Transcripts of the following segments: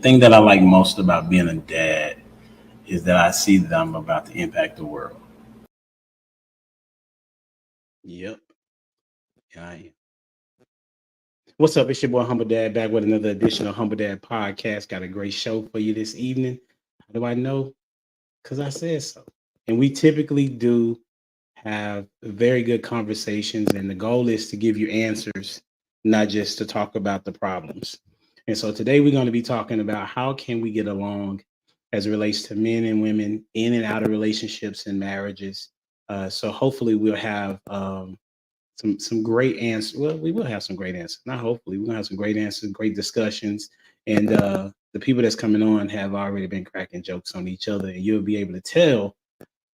thing that I like most about being a dad is that I see that I'm about to impact the world. Yep. Yeah, I am. What's up? It's your boy Humble Dad back with another edition of Humble Dad Podcast. Got a great show for you this evening. How do I know? Because I said so. And we typically do have very good conversations, and the goal is to give you answers, not just to talk about the problems. And so today we're going to be talking about how can we get along as it relates to men and women in and out of relationships and marriages. So hopefully we'll have some great answers. Well, we will have some great answers. Not hopefully, we're gonna have some great answers, great discussions, and the people that's coming on have already been cracking jokes on each other, and you'll be able to tell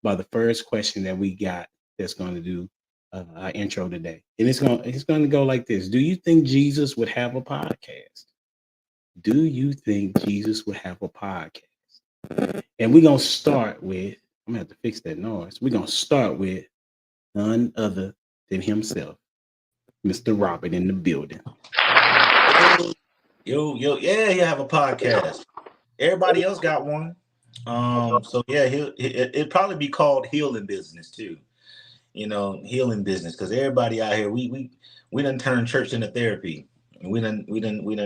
by the first question that we got that's going to do our intro today. And it's going to go like this: do you think Jesus would have a podcast? Do you think Jesus would have a podcast? And we're gonna start with. I'm gonna have to fix that noise. We're gonna start with none other than himself, Mr. Robert in the building. Yo, yeah, he'll have a podcast. Everybody else got one. So yeah, it'd probably be called Healing Business too. You know, healing business, because everybody out here, we done turned church into therapy. And we done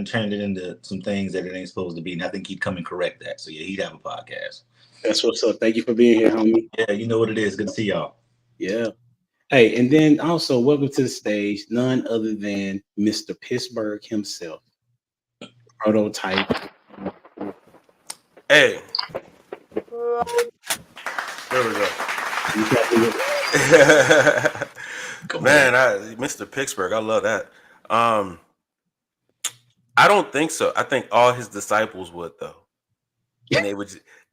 turned it into some things that it ain't supposed to be. And I think he'd come and correct that. So yeah, he'd have a podcast. That's what's up. Thank you for being here, homie. Yeah, you know what it is. Good to see y'all. Yeah. Hey, and then also welcome to the stage, none other than Mr. Pittsburgh himself, prototype. Hey. There we go. Man, Mr. Pittsburgh, I love that. I don't think so. I think all his disciples would, though, and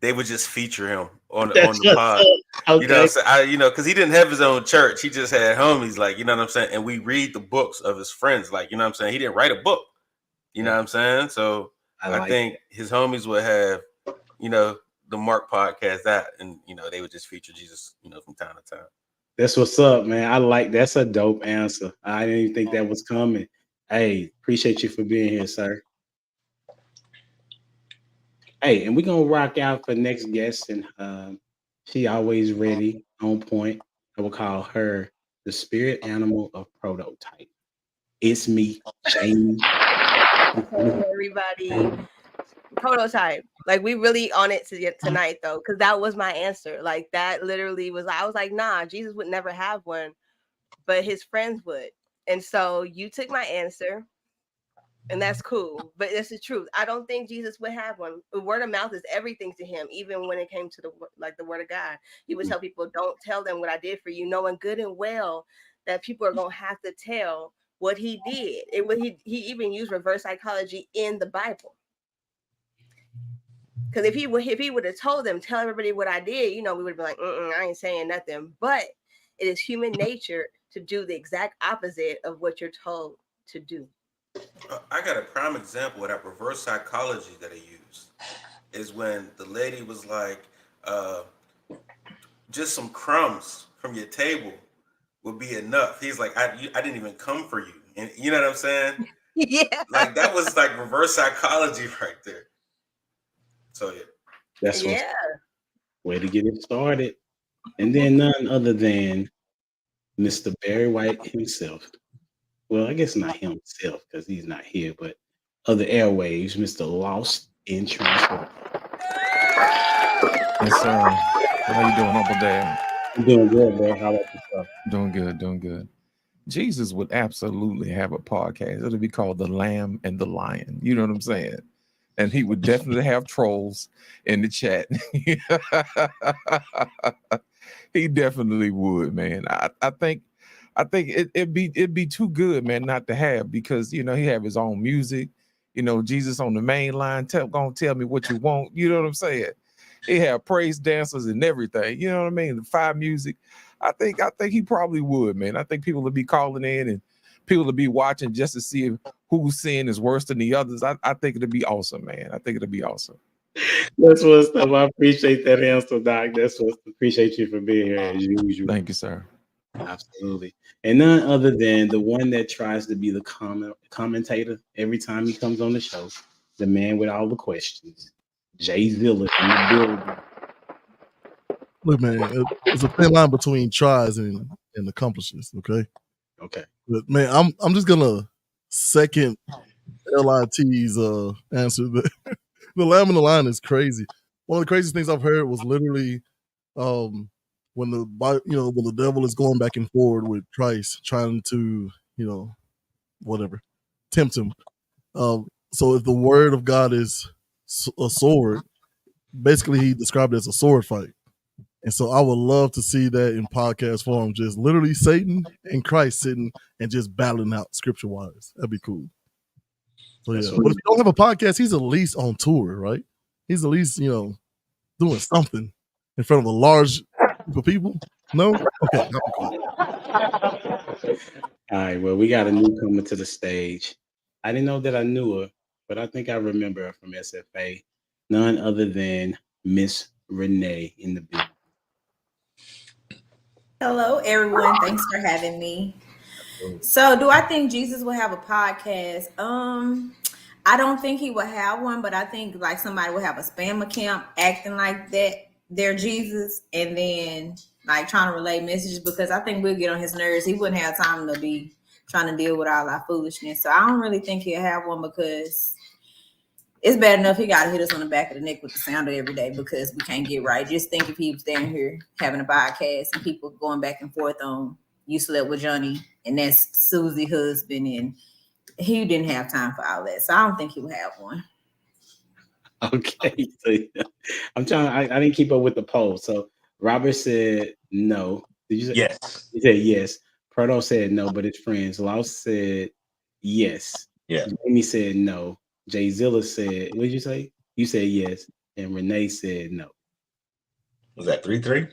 they would just feature him on the pod. Okay. You know what I'm saying? Because he didn't have his own church. He just had homies, like, you know what I'm saying? And we read the books of his friends, like, you know what I'm saying? He didn't write a book. You know what I'm saying? So I think his homies would have, the Mark podcast and they would just feature Jesus, from time to time. That's what's up, man. That's a dope answer. I didn't even think that was coming. Hey, appreciate you for being here, sir. Hey, and we're gonna rock out for next guest, and she always ready, on point. I will call her the spirit animal of prototype. It's me, Jamie. Hey, everybody. Prototype. Like, we really on it tonight though, because that was my answer. Like, that literally was. I was like, nah, Jesus would never have one, but his friends would. And so you took my answer. And that's cool, but it's the truth. I don't think Jesus would have one. The word of mouth is everything to him, even when it came to the word of God. He would tell people, don't tell them what I did for you, knowing good and well that people are going to have to tell what he did. He even used reverse psychology in the Bible. Because if he would have told them, tell everybody what I did, we would have been like, I ain't saying nothing. But it is human nature to do the exact opposite of what you're told to do. I got a prime example of that reverse psychology that he used is when the lady was like, just some crumbs from your table would be enough. He's like, I didn't even come for you. And you know what I'm saying? Yeah. Like, that was like reverse psychology right there. So yeah. That's what's way to get it started. And then none other than Mr. Barry White himself. Well, I guess not himself because he's not here, but other airwaves, Mr. Lost in Transport. Yes, sir. How you doing, Humble Dad? I'm doing good, man. How about yourself? Doing good. Jesus would absolutely have a podcast. It'll be called The Lamb and the Lion. You know what I'm saying? And he would definitely have trolls in the chat. He definitely would, man. I think it'd be too good, man, not to have, because he have his own music. Jesus on the main line, gonna tell me what you want. You know what I'm saying? He have praise dancers and everything. You know what I mean? The fire music. I think he probably would, man. I think people would be calling in and people would be watching just to see if whose sin is worse than the others. I think it'd be awesome, man. I think it'd be awesome. That's what's up. I appreciate that answer, Doc. Appreciate you for being here as usual. Thank you, sir. Absolutely. And none other than the one that tries to be the commentator every time he comes on the show, the man with all the questions, Jay Zilla in the building. Look, man, it's a thin line between tries and accomplishes. Okay. Okay. But man, I'm just gonna second LIT's answer. The lamb in the line is crazy. One of the craziest things I've heard was literally when the devil is going back and forward with Christ, trying to whatever tempt him. So if the word of God is a sword, basically he described it as a sword fight. And so I would love to see that in podcast form, just literally Satan and Christ sitting and just battling out scripture wise. That'd be cool. So yeah, but if you don't have a podcast, he's at least on tour, right? He's at least, doing something in front of a large group of people. No? Okay. All right, well, we got a newcomer to the stage. I didn't know that I knew her, but I think I remember her from SFA. None other than Miss Renee in the building. Hello, everyone. Thanks for having me. So, do I think Jesus will have a podcast? I don't think he will have one, but I think like somebody will have a spam account acting like that they're Jesus, and then like trying to relay messages, because I think we'll get on his nerves. He wouldn't have time to be trying to deal with all our foolishness. So I don't really think he'll have one, because it's bad enough he got to hit us on the back of the neck with the sounder every day because we can't get right. Just think if he was down here having a podcast and people going back and forth on you slept with Johnny and that's Susie husband, and he didn't have time for all that. So I don't think he will have one. Okay. So I'm trying. I didn't keep up with the poll. So Robert said no. Did you say yes? He said yes. Proto said no, but his friends. Laos said yes. Yeah. Jamie said no. Jay Zilla said, what did you say? You said yes. And Renee said no. Was that 3-3?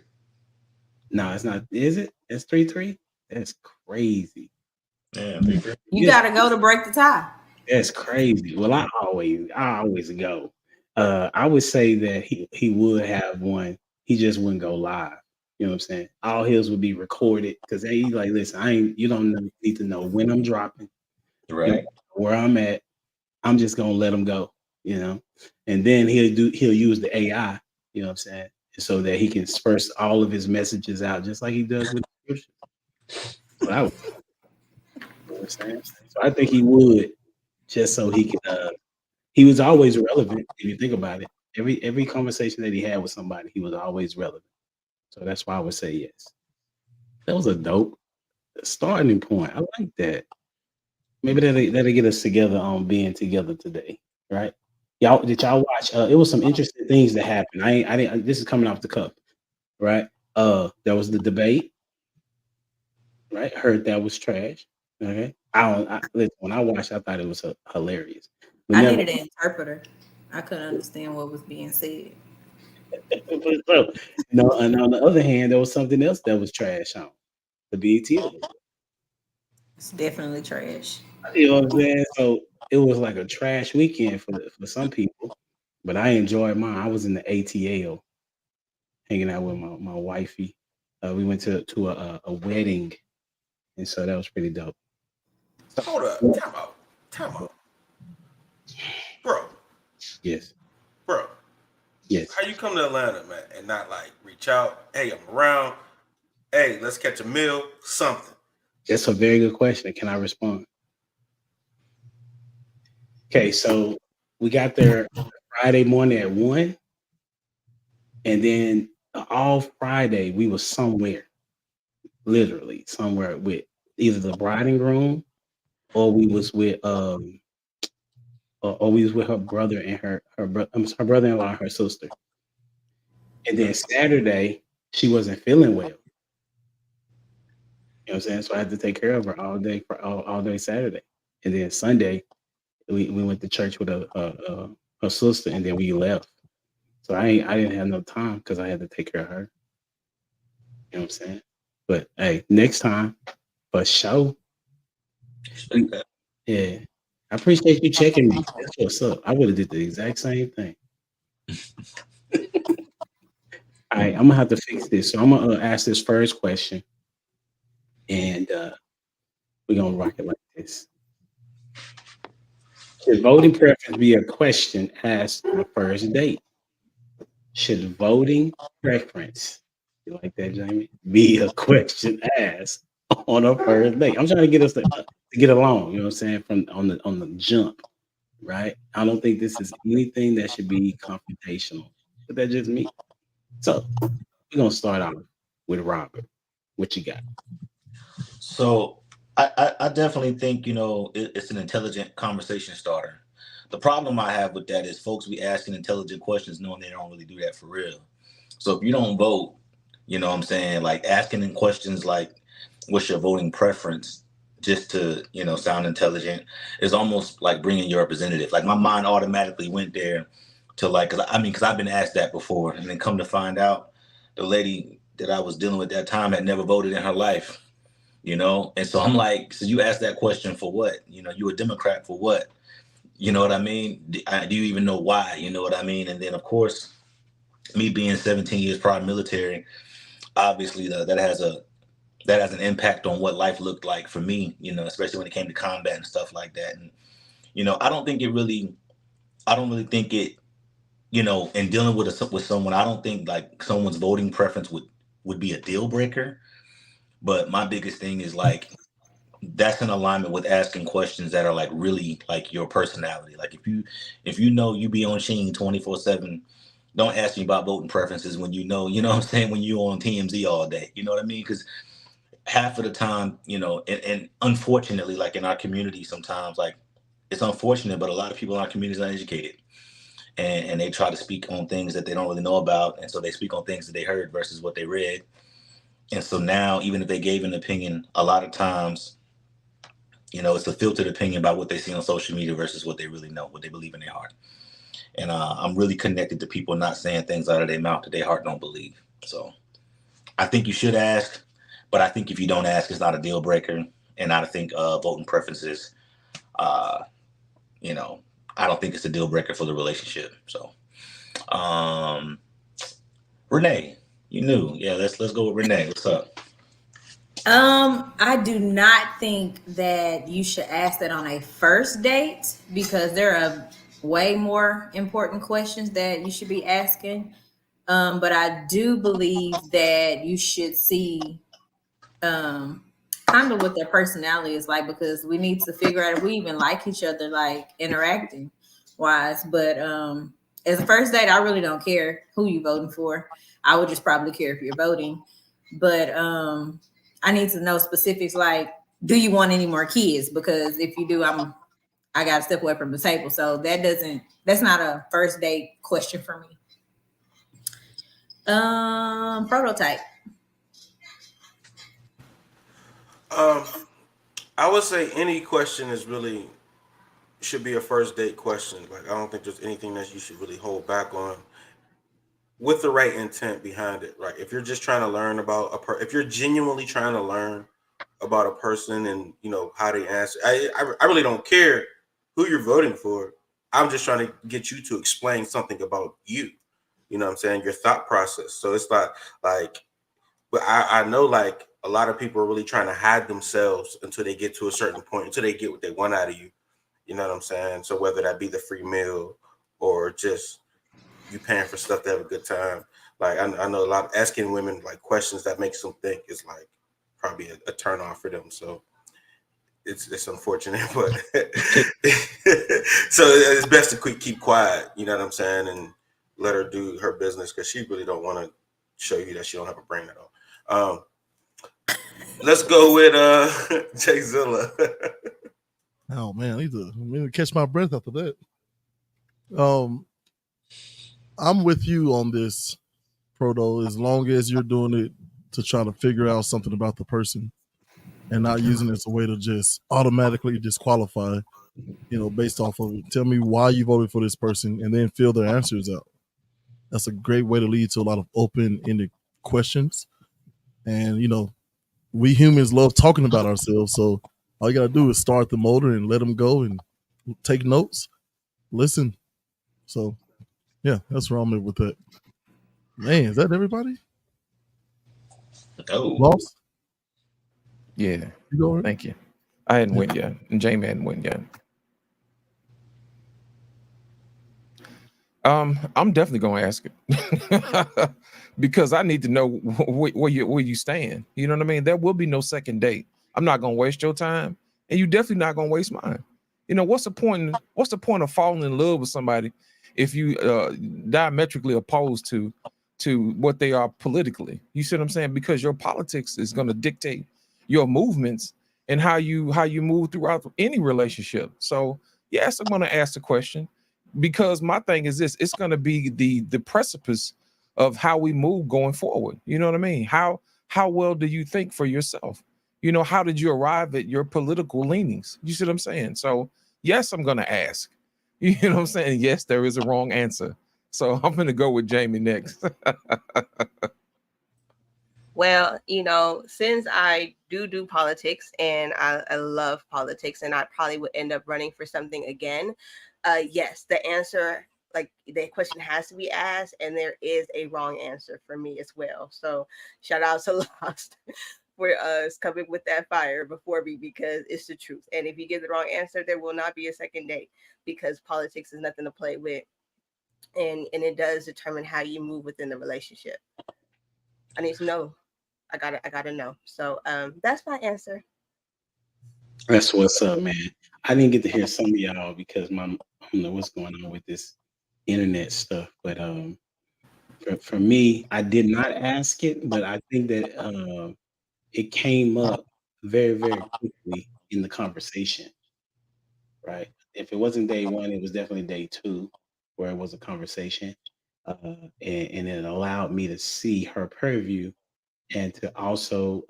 No, it's not. Is it? It's 3-3? That's crazy. Yeah, 3-3. You got to go to break the tie. That's crazy. Well, I always go. I would say that he would have one. He just wouldn't go live. You know what I'm saying? All his would be recorded because he's like, listen, you don't need to know when I'm dropping, Right? Where I'm at. I'm just gonna let him go, and then he'll use the AI, you know what I'm saying, so that he can disperse all of his messages out just like he does with the scripture. So you know what I'm saying? So I think he would, just so he can. He was always relevant if you think about it. Every conversation that he had with somebody, he was always relevant. So that's why I would say yes. That was a dope starting point. I like that. Maybe that'll get us together on being together today, right? Did y'all watch? It was some interesting things that happened. I didn't. This is coming off the cuff, right? There was the debate, right? Heard that was trash. Okay, listen, when I watched, I thought it was hilarious. I needed an interpreter. I couldn't understand what was being said. No, and on the other hand, there was something else that was trash on the BET Awards. It's definitely trash. You know what I'm saying? So it was like a trash weekend for some people, but I enjoyed mine. I was in the ATL, hanging out with my wifey. We went to a wedding, and so that was pretty dope. So, hold up, time out, bro. Yes, bro. Yes. How you come to Atlanta, man, and not like reach out? Hey, I'm around. Hey, let's catch a meal. Something. That's a very good question. Can I respond? Okay, so we got there Friday morning at 1, and then all Friday we was somewhere, literally somewhere with either the bride and groom, or we was with or we was with her brother and her brother-in-law and her sister. And then Saturday she wasn't feeling well. You know what I'm saying? So I had to take care of her all day for all day Saturday. And then Sunday, we went to church with her sister, and then we left. So I didn't have no time because I had to take care of her. You know what I'm saying? But hey, next time, for sure. Yeah. I appreciate you checking me. That's what's up. I would have did the exact same thing. All right, I'm gonna have to fix this. So I'm gonna ask this first question. And we're gonna rock it like this. Should voting preference be a question asked on the first date? Should voting preference, you like that, Jamie, be a question asked on a first date? I'm trying to get us to get along. You know what I'm saying? From on the jump, right? I don't think this is anything that should be confrontational, but that's just me. So we're gonna start out with Robert. What you got? So I definitely think, it's an intelligent conversation starter. The problem I have with that is folks be asking intelligent questions knowing they don't really do that for real. So if you don't vote, you know what I'm saying, like asking them questions like, what's your voting preference, just to, sound intelligent, is almost like bringing your representative. Like my mind automatically went there to like, because I've been asked that before, and then come to find out the lady that I was dealing with at that time had never voted in her life. And so I'm like, so you asked that question for what? You a Democrat for what? You know what I mean? Do you even know why? You know what I mean? And then, of course, me being 17 years prior military, obviously that has an impact on what life looked like for me, especially when it came to combat and stuff like that. And, I don't really think it, in dealing with someone, I don't think like someone's voting preference would be a deal breaker. But my biggest thing is like, that's in alignment with asking questions that are like really like your personality. Like if you be on Sheen 24/7, don't ask me about voting preferences when you know what I'm saying, when you're on TMZ all day. You know what I mean? Because half of the time, and unfortunately, like in our community, sometimes like it's unfortunate, but a lot of people in our community are uneducated. And they try to speak on things that they don't really know about. And so they speak on things that they heard versus what they read. And so now, even if they gave an opinion, a lot of times, it's a filtered opinion about what they see on social media versus what they really know, what they believe in their heart. And I'm really connected to people not saying things out of their mouth that their heart don't believe. So I think you should ask, but I think if you don't ask, it's not a deal breaker. And I think voting preferences, I don't think it's a deal breaker for the relationship. So, Renee, you knew. Yeah, let's go with Renee. What's up? I do not think that you should ask that on a first date, because there are way more important questions that you should be asking. But I do believe that you should see kind of what their personality is like, because we need to figure out if we even like each other, like interacting wise. But as a first date, I really don't care who you voting for. I would just probably care if you're voting. But I need to know specifics, like, do you want any more kids? Because if you do, I got to step away from the table. So that's not a first date question for me. Prototype. I would say any question should be a first date question. Like, I don't think there's anything that you should really hold back on, with the right intent behind it. Right? If you're just trying to learn about if you're genuinely trying to learn about a person and how they answer, I really don't care who you're voting for. I'm just trying to get you to explain something about you. You know what I'm saying? Your thought process. So it's not like, but I know like a lot of people are really trying to hide themselves until they get to a certain point, until they get what they want out of you. You know what I'm saying? So whether that be the free meal or just you paying for stuff to have a good time. Like I know a lot of asking women like questions that makes them think is like probably a turn off for them. So it's unfortunate, but so it's best to keep quiet. You know what I'm saying, and let her do her business, because she really don't want to show you that she don't have a brain at all. Let's go with Jay Zilla. Oh man, I need to catch my breath after that. I'm with you on this, Proto, as long as you're doing it to try to figure out something about the person and not using it as a way to just automatically disqualify, based off of it. Tell me why you voted for this person and then fill their answers out. That's a great way to lead to a lot of open-ended questions. And, we humans love talking about ourselves. So all you got to do is start the motor and let them go and take notes, listen. So, yeah, that's where I'm at with that. Man, is that everybody? Oh, Boss? Yeah. You go ahead. Thank you. I hadn't went yet, and Jamie hadn't went yet. I'm definitely gonna ask it because I need to know where you stand. You know what I mean? There will be no second date. I'm not gonna waste your time, and you definitely not gonna waste mine. You know, what's the point? What's the point of falling in love with somebody if you diametrically opposed to what they are politically? You see what I'm saying? Because your politics is gonna dictate your movements and how you move throughout any relationship. So yes, I'm gonna ask the question because my thing is this: it's gonna be the precipice of how we move going forward. You know what I mean? How well do you think for yourself? You know, how did you arrive at your political leanings? You see what I'm saying? So yes, I'm gonna ask. You know what I'm saying? Yes, there is a wrong answer. So I'm gonna go with Jamie next. Well, you know, since I do politics and I love politics and I probably would end up running for something again, yes, the answer, like the question has to be asked, and there is a wrong answer for me as well. So shout out to Lost for us coming with that fire before me, because it's the truth. And if you give the wrong answer, there will not be a second date, because politics is nothing to play with. And it does determine how you move within the relationship. I need to know. I gotta know. So that's my answer. That's what's up, man. I didn't get to hear some of y'all because I don't know what's going on with this internet stuff. But for me, I did not ask it, but I think that it came up very, very quickly in the conversation, right? If it wasn't day one, it was definitely day two where it was a conversation. And it allowed me to see her purview and to also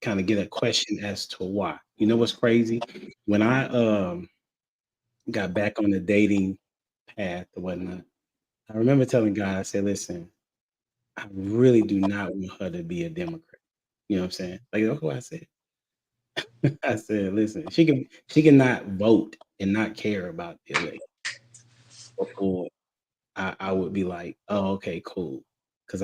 kind of get a question as to why. You know what's crazy? When I got back on the dating path or whatnot, I remember telling God, I said, listen, I really do not want her to be a Democrat. You know what I'm saying? Like, that's what I said. I said, listen, she can not vote and not care about the election. Before I would be like, oh, okay, cool. Because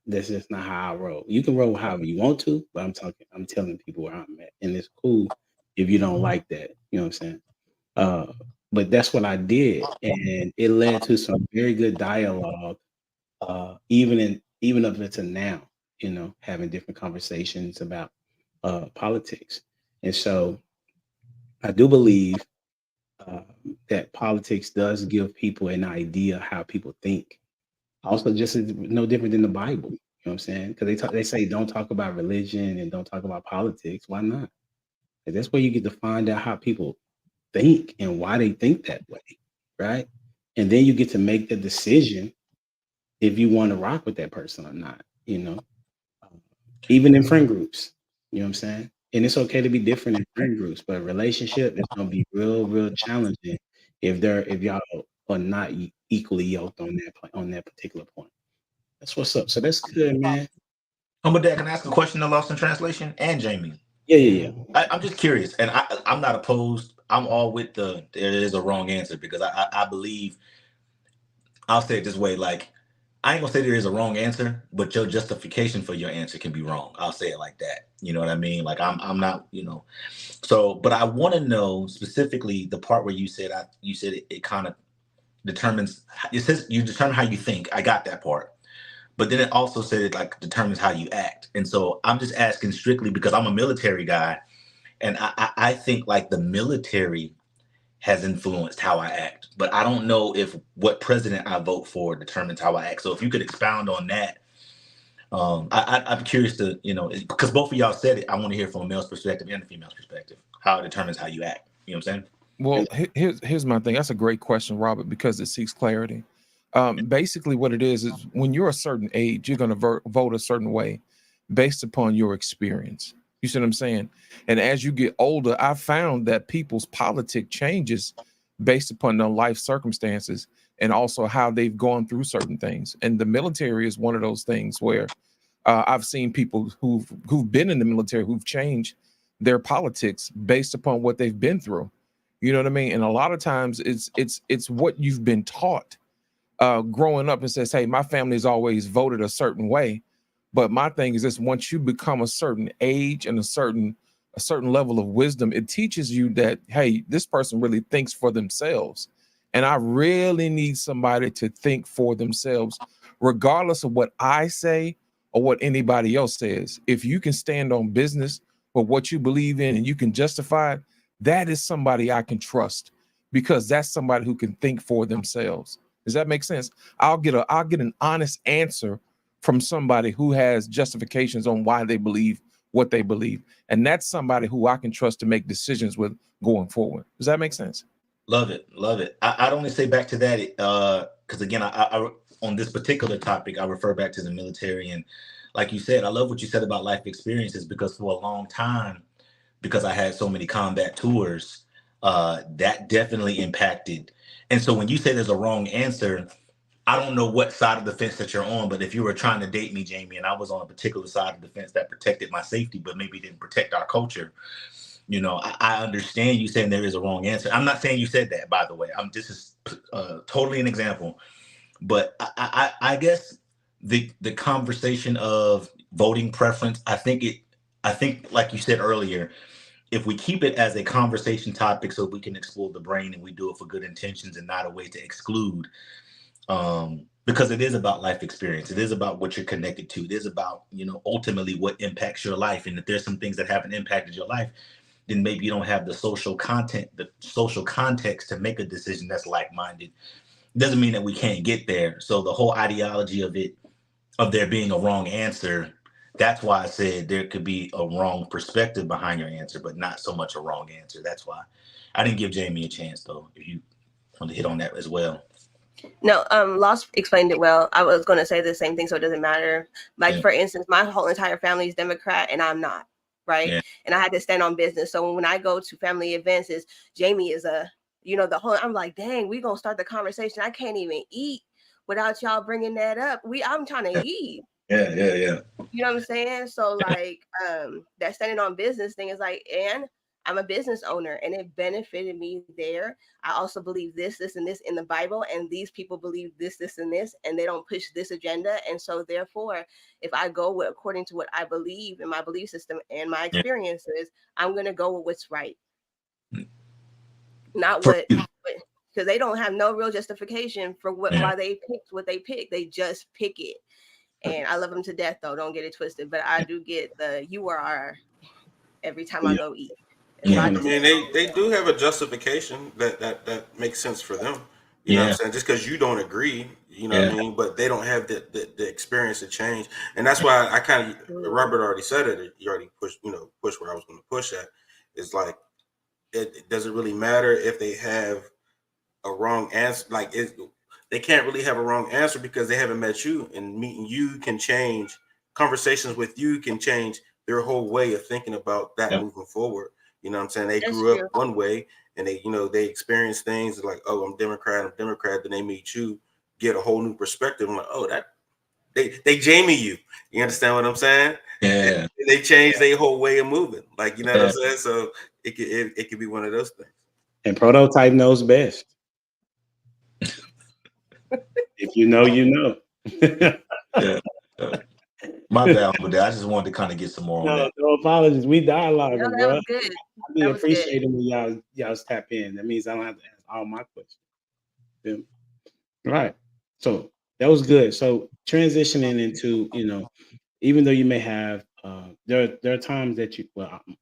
that's just not how I roll. You can roll however you want to, but I'm telling people where I'm at. And it's cool if you don't like that. You know what I'm saying? But that's what I did. And it led to some very good dialogue, even up until now, you know, having different conversations about politics. And so I do believe that politics does give people an idea how people think. Also, just as no different than the Bible. You know what I'm saying? Because they say don't talk about religion and don't talk about politics. Why not? And that's where you get to find out how people think and why they think that way, right? And then you get to make the decision if you want to rock with that person or not. You know, even in friend groups. You know what I'm saying? And it's okay to be different in friend groups, but a relationship is gonna be real challenging if y'all are not equally yoked on that particular point. That's what's up. So that's good, man. Humble Dad, can I ask a question to Lost in Translation and Jamie? Yeah. I'm just curious, and I'm not opposed. I'm all with there is a wrong answer, because I believe, I'll say it this way, like, I ain't gonna say there is a wrong answer, but your justification for your answer can be wrong. I'll say it like that. You know what I mean? Like, I'm not, you know. So, but I want to know specifically the part where you said it kind of determines. It says you determine how you think. I got that part. But then it also said it like determines how you act. And so I'm just asking strictly because I'm a military guy, and I think like the military has influenced how I act. But I don't know if what president I vote for determines how I act. So if you could expound on that, I'm curious to, you know, because both of y'all said it. I want to hear from a male's perspective and a female's perspective, how it determines how you act. You know what I'm saying? Well, here's my thing. That's a great question, Robert, because it seeks clarity. Basically, what it is when you're a certain age, you're going to vote a certain way based upon your experience. You see what I'm saying? And as you get older, I found that people's politic changes based upon their life circumstances and also how they've gone through certain things. And the military is one of those things where I've seen people who've been in the military who've changed their politics based upon what they've been through. You know what I mean? And a lot of times it's what you've been taught growing up, and says, hey, my family's always voted a certain way. But my thing is this: once you become a certain age and a certain level of wisdom, it teaches you that, hey, this person really thinks for themselves. And I really need somebody to think for themselves, regardless of what I say or what anybody else says. If you can stand on business for what you believe in and you can justify it, that is somebody I can trust, because that's somebody who can think for themselves. Does that make sense? I'll get an honest answer from somebody who has justifications on why they believe what they believe. And that's somebody who I can trust to make decisions with going forward. Does that make sense? Love it. I'd only say back to that, because again, I on this particular topic, I refer back to the military. And like you said, I love what you said about life experiences, because for a long time, because I had so many combat tours, that definitely impacted. And so when you say there's a wrong answer, I don't know what side of the fence that you're on, but if you were trying to date me, Jamie, and I was on a particular side of the fence that protected my safety, but maybe didn't protect our culture, I understand you saying there is a wrong answer. I'm not saying you said that, by the way. This is totally an example. But I guess the conversation of voting preference, I think like you said earlier, if we keep it as a conversation topic so we can explore the brain, and we do it for good intentions and not a way to exclude, because it is about life experience. It is about what you're connected to. It is about, ultimately what impacts your life. And if there's some things that haven't impacted your life, then maybe you don't have the social context to make a decision that's like-minded. Doesn't mean that we can't get there. So the whole ideology of there being a wrong answer, that's why I said there could be a wrong perspective behind your answer, but not so much a wrong answer. That's why I didn't give Jamie a chance, though, if you want to hit on that as well. No, Lost explained it well. I was going to say the same thing, so it doesn't matter. Like, for instance, my whole entire family is Democrat, and I'm not, right? Yeah. And I had to stand on business. So when I go to family events, Jamie is I'm like, dang, we going to start the conversation. I can't even eat without y'all bringing that up. I'm trying to eat. Yeah. You know what I'm saying? So, like, that standing on business thing is like, and I'm a business owner, and it benefited me there. I also believe this, and this in the Bible, and these people believe this, and this, and they don't push this agenda. And so therefore, if I go according to what I believe in my belief system and my experiences, I'm going to go with what's right. Not what, because they don't have no real justification for why they picked what they picked. They just pick it. And I love them to death, though. Don't get it twisted. But I do get the you are every time I go eat. Yeah. I mean, they do have a justification that makes sense for them. You know what I'm saying? Just because you don't agree, what I mean? But they don't have the experience to change. And that's why I kind of, Robert already said it. He already pushed where I was going to push at. It's like, it doesn't really matter if they have a wrong answer. Like, they can't really have a wrong answer because they haven't met you. And meeting you can change. Conversations with you can change their whole way of thinking about that moving forward. You know what I'm saying? They grew up one way, and they experience things like, oh, I'm Democrat. Then they meet you, get a whole new perspective. I'm like, oh, they Jamie you. You understand what I'm saying? Yeah. And they change their whole way of moving. Like, you know what I'm saying? So it could be one of those things. And Prototype knows best. If you know, you know. My bad, but I just wanted to kind of get some more on that. No apologies. We dialoguing, that bro. Was good. I be appreciating when y'all tap in. That means I don't have to ask all my questions. Yeah. Right. So that was good. So transitioning into, even though you may have, there are times that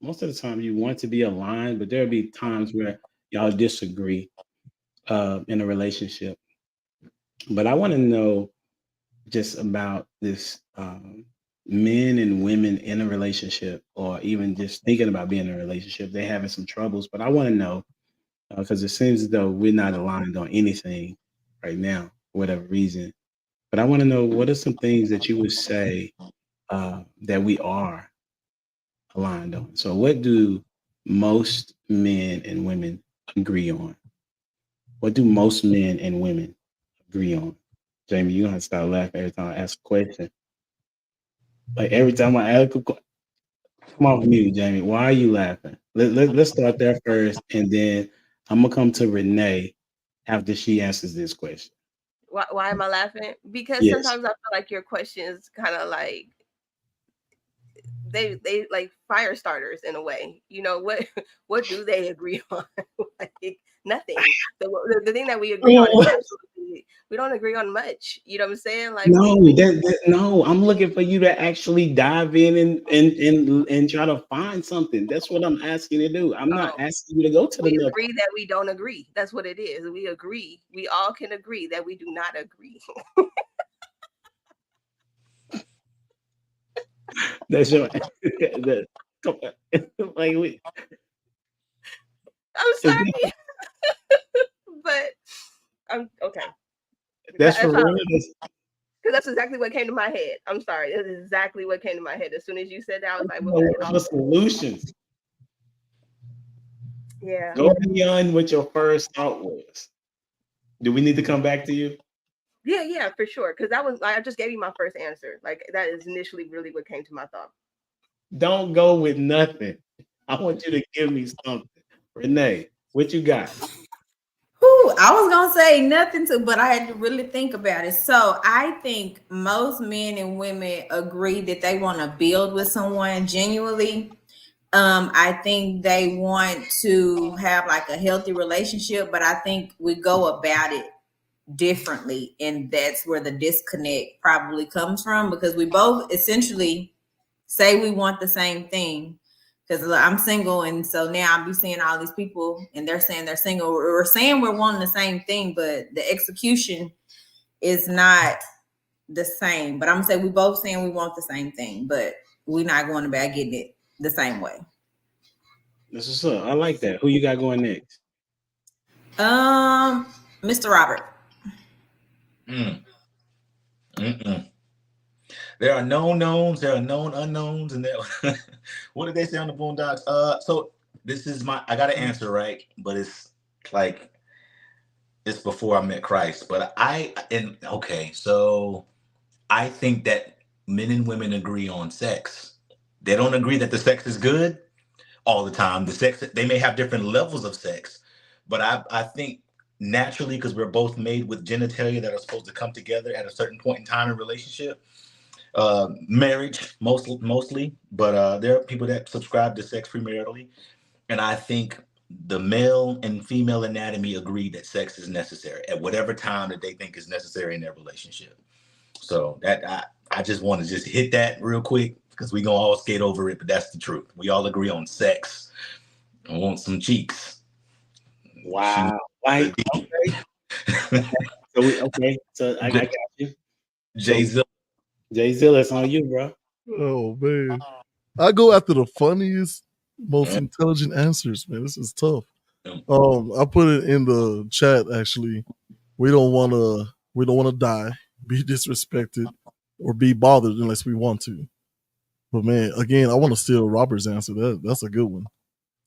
most of the time you want to be aligned, but there'll be times where y'all disagree in a relationship. But I want to know just about this men and women in a relationship, or even just thinking about being in a relationship. They're having some troubles, but I want to know, because it seems as though we're not aligned on anything right now, for whatever reason. But I want to know, what are some things that you would say that we are aligned on? So what do most men and women agree on? What do most men and women agree on? Jamie, you're going to have to start laughing every time I ask a question. Like, every time I ask a question, come off mute, Jamie. Why are you laughing? Let's start there first, and then I'm going to come to Renee after she answers this question. Why am I laughing? Because sometimes I feel like your question is kind of like, they like fire starters in a way. You know, what do they agree on? Like nothing. The thing that we agree on is absolutely, we don't agree on much. You know what I'm saying? Like no, no, I'm looking for you to actually dive in and try to find something. That's what I'm asking you to do. I'm not asking you to go to the we agree that we don't agree. That's what it is. We agree. We all can agree that we do not agree. That's your like we. I'm sorry, but I'm okay. That's for real. Because that's exactly what came to my head. I'm sorry. That's exactly what came to my head. As soon as you said that, I was like, well, what are solutions? Yeah. Go beyond what your first thought was. Do we need to come back to you? Yeah, for sure. Because that was, I just gave you my first answer. Like that is initially really what came to my thought. Don't go with nothing. I want you to give me something. Renee, what you got? I was gonna say nothing but I had to really think about it. So I think most men and women agree that they want to build with someone genuinely. I think they want to have like a healthy relationship, but I think we go about it differently, and that's where the disconnect probably comes from, because we both essentially say we want the same thing. Because I'm single, and so now I'll be seeing all these people, and they're saying they're single. We're saying we're wanting the same thing, but the execution is not the same. But I'm gonna say we both saying we want the same thing, but we're not going about getting it the same way. This is up. I like that. Who you got going next? Mr. Robert. There are known knowns, there are known unknowns, and there. What did they say on the Boondocks? So this is I got an answer, right? But it's like it's before I met Christ. But so I think that men and women agree on sex. They don't agree that the sex is good all the time. The sex, they may have different levels of sex, but I think naturally, because we're both made with genitalia that are supposed to come together at a certain point in time in relationship. Marriage mostly, but there are people that subscribe to sex premaritally, and I think the male and female anatomy agree that sex is necessary at whatever time that they think is necessary in their relationship. So that I just want to just hit that real quick, because we gonna all skate over it, but that's the truth. We all agree on sex. I want some cheeks. Wow. Like, okay. So I got you. Jay Zilla, it's on you, bro. Oh man, I go after the funniest, most intelligent answers. Man, this is tough. I put it in the chat. Actually, we don't want to die, be disrespected, or be bothered unless we want to. But man, again, I want to steal Robert's answer. That's a good one.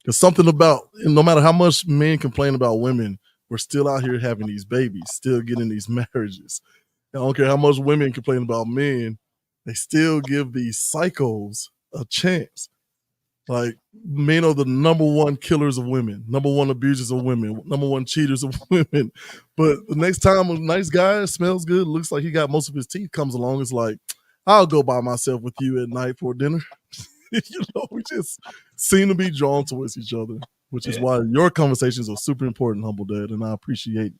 Because something about, no matter how much men complain about women, we're still out here having these babies, still getting these marriages. I don't care how much women complain about men, they still give these psychos a chance. Like, men are the number one killers of women, number one abusers of women, number one cheaters of women. But the next time a nice guy smells good, looks like he got most of his teeth, comes along, it's like, I'll go by myself with you at night for dinner. We just seem to be drawn towards each other, which is why your conversations are super important, Humble Dad, and I appreciate it.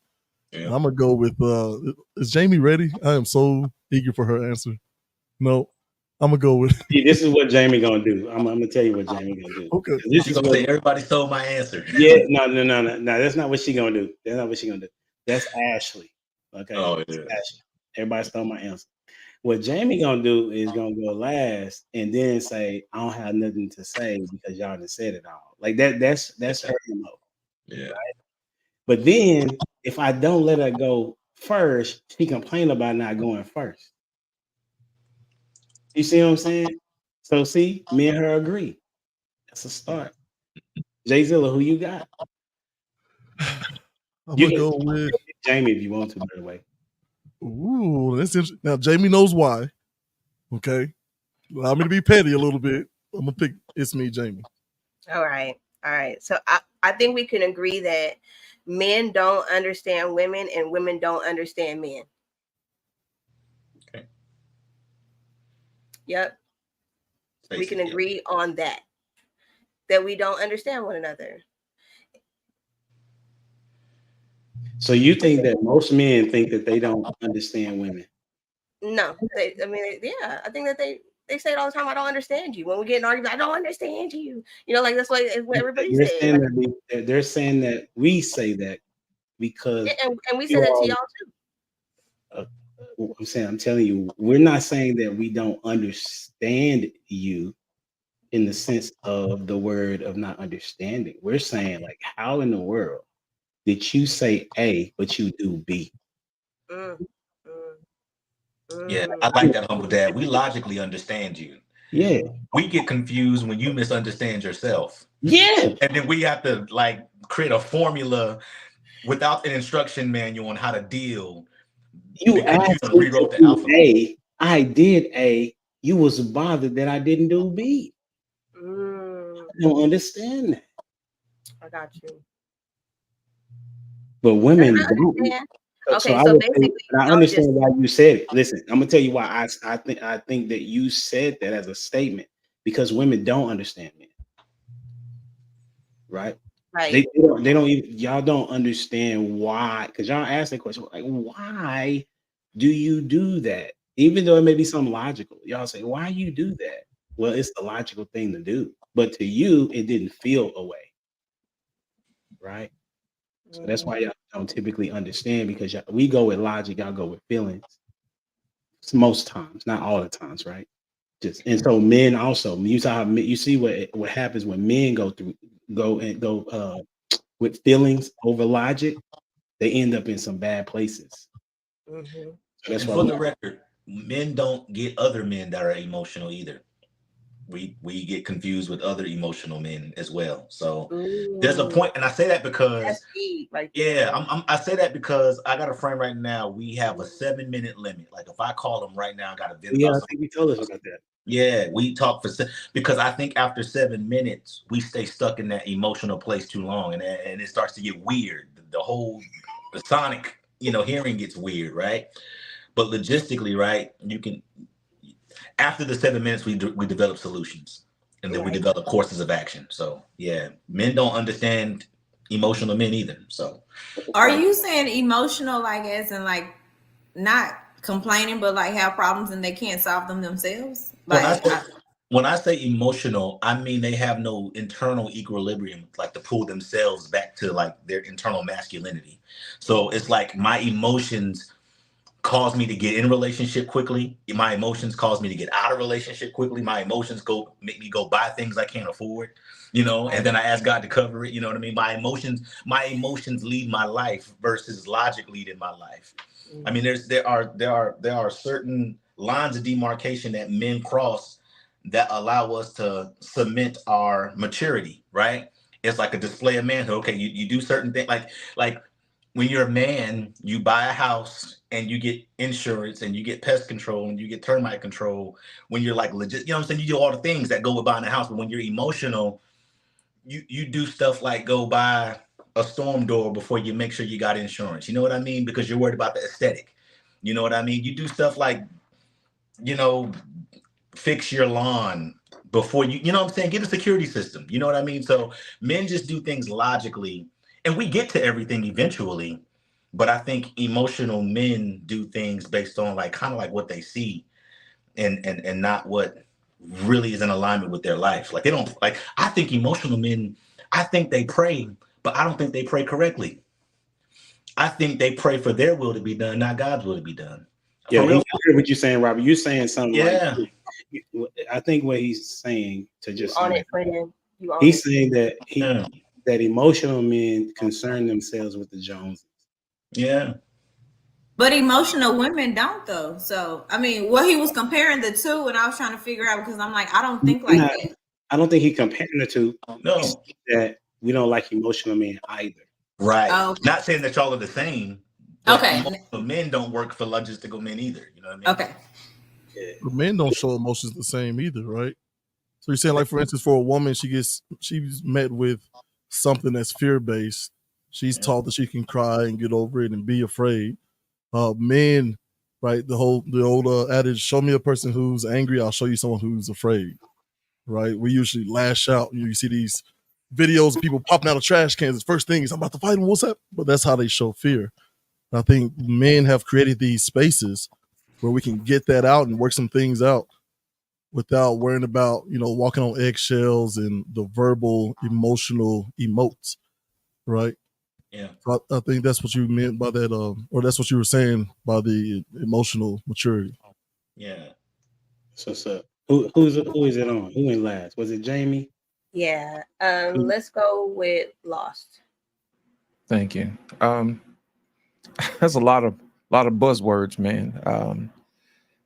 Yeah. I'm going to go with, is Jamie ready? I am so eager for her answer. No, I'm going to go with. This is what Jamie going to do. I'm going to tell you what Jamie going to do. Okay. This is what everybody stole my answer. Yeah, no. That's not what she going to do. That's not what she going to do. That's Ashley. Okay. Oh, yeah. Ashley. Everybody stole my answer. What Jamie gonna do is gonna go last and then say, I don't have nothing to say because y'all done said it all. Like that's her MO. Yeah. Right? But then if I don't let her go first, she complain about not going first. You see what I'm saying? So see, me and her agree. That's a start. Jay Zilla, who you got? I'm gonna go with Jamie if you want to, by the way. Ooh, that's interesting. Now, Jamie knows why. Okay. Allow me to be petty a little bit. I'm going to pick It's Me, Jamie. All right. So I think we can agree that men don't understand women and women don't understand men. Okay. Yep. We can agree on that we don't understand one another. So you think that most men think that they don't understand women? No, I think that they say it all the time. I don't understand you. When we get in arguments, I don't understand you. You know, like that's what everybody says. They're saying that we say that because and we say that to y'all too. I'm telling you, we're not saying that we don't understand you in the sense of the word of not understanding. We're saying, like, how in the world did you say A but you do B? Yeah, I like that, Humble Dad. We logically understand you. Yeah. We get confused when you misunderstand yourself. Yeah. And then we have to like create a formula without an instruction manual on how to deal. You asked me rewrote the alphabet. A. I did A. You was bothered that I didn't do B. I don't understand that. I got you. But women don't. Okay, so basically, I understand why you said it. Listen, I'm gonna tell you why I think that you said that as a statement because women don't understand men, right? Right. They don't even, y'all don't understand why, because y'all ask that question like, why do you do that? Even though it may be something logical, y'all say, why you do that? Well, it's the logical thing to do, but to you, it didn't feel a way, right? So that's why y'all don't typically understand because we go with logic, y'all go with feelings. It's most times, not all the times, right? And so men also, you see what happens when men go with feelings over logic, they end up in some bad places. So that's why, for the record, men don't get other men that are emotional either. We get confused with other emotional men as well. So there's a point, and I say that because I say that because I got a friend right now. We have a 7-minute limit. Like if I call him right now, I got to vent. Yeah, I think you told us about that. Yeah, we talk because I think after 7 minutes we stay stuck in that emotional place too long, and it starts to get weird. The sonic, hearing gets weird, right? But logistically, right, you can. After the 7 minutes, we develop solutions, and then we develop courses of action. So yeah, men don't understand emotional men either. So, are you saying emotional, like as in like not complaining, but like have problems and they can't solve them themselves? Like when I say emotional, I mean they have no internal equilibrium, like to pull themselves back to like their internal masculinity. So it's like my emotions cause me to get in a relationship quickly. My emotions cause me to get out of relationship quickly. My emotions make me go buy things I can't afford, and then I ask God to cover it. You know what I mean? My emotions lead my life versus logic leading my life. I mean, there are certain lines of demarcation that men cross that allow us to cement our maturity, right? It's like a display of manhood. Okay, you do certain things like when you're a man, you buy a house and you get insurance and you get pest control and you get termite control. When you're like legit, you know what I'm saying? You do all the things that go with buying a house. But when you're emotional, you do stuff like go buy a storm door before you make sure you got insurance. You know what I mean? Because you're worried about the aesthetic. You know what I mean? You do stuff like, fix your lawn before you know what I'm saying? Get a security system. You know what I mean? So men just do things logically. And we get to everything eventually, but I think emotional men do things based on like kind of like what they see and not what really is in alignment with their life. Like they don't like, I think emotional men, I think they pray, but I don't think they pray correctly. I think they pray for their will to be done, not God's will to be done. Yeah, I hear what you're saying, Robert. You're saying something like, I think what he's saying to just he's saying that that emotional men concern themselves with the Joneses. Yeah. But emotional women don't though. So I mean, he was comparing the two, and I was trying to figure out because I'm like, I don't think like that. I don't think he comparing the two. No, that we don't like emotional men either. Right. Not saying that y'all are the same. Okay. Emotional men don't work for logistical men either. You know what I mean? Okay. Yeah. But men don't show emotions the same either, right? So you're saying, like, for instance, for a woman, she's met with something that's fear-based. She's taught that she can cry and get over it and be afraid. Men, right? The old adage, show me a person who's angry, I'll show you someone who's afraid. right? We usually lash out. You see these videos of people popping out of trash cans. The first thing is, I'm about to fight him. What's up? But that's how they show fear. I think men have created these spaces where we can get that out and work some things out without worrying about, walking on eggshells and the verbal, emotional emotes, right? Yeah. So I think that's what you meant by that, or that's what you were saying by the emotional maturity. Yeah. So who is it on? Who went last? Was it Jamie? Yeah. Let's go with Lost. Thank you. That's a lot of buzzwords, man.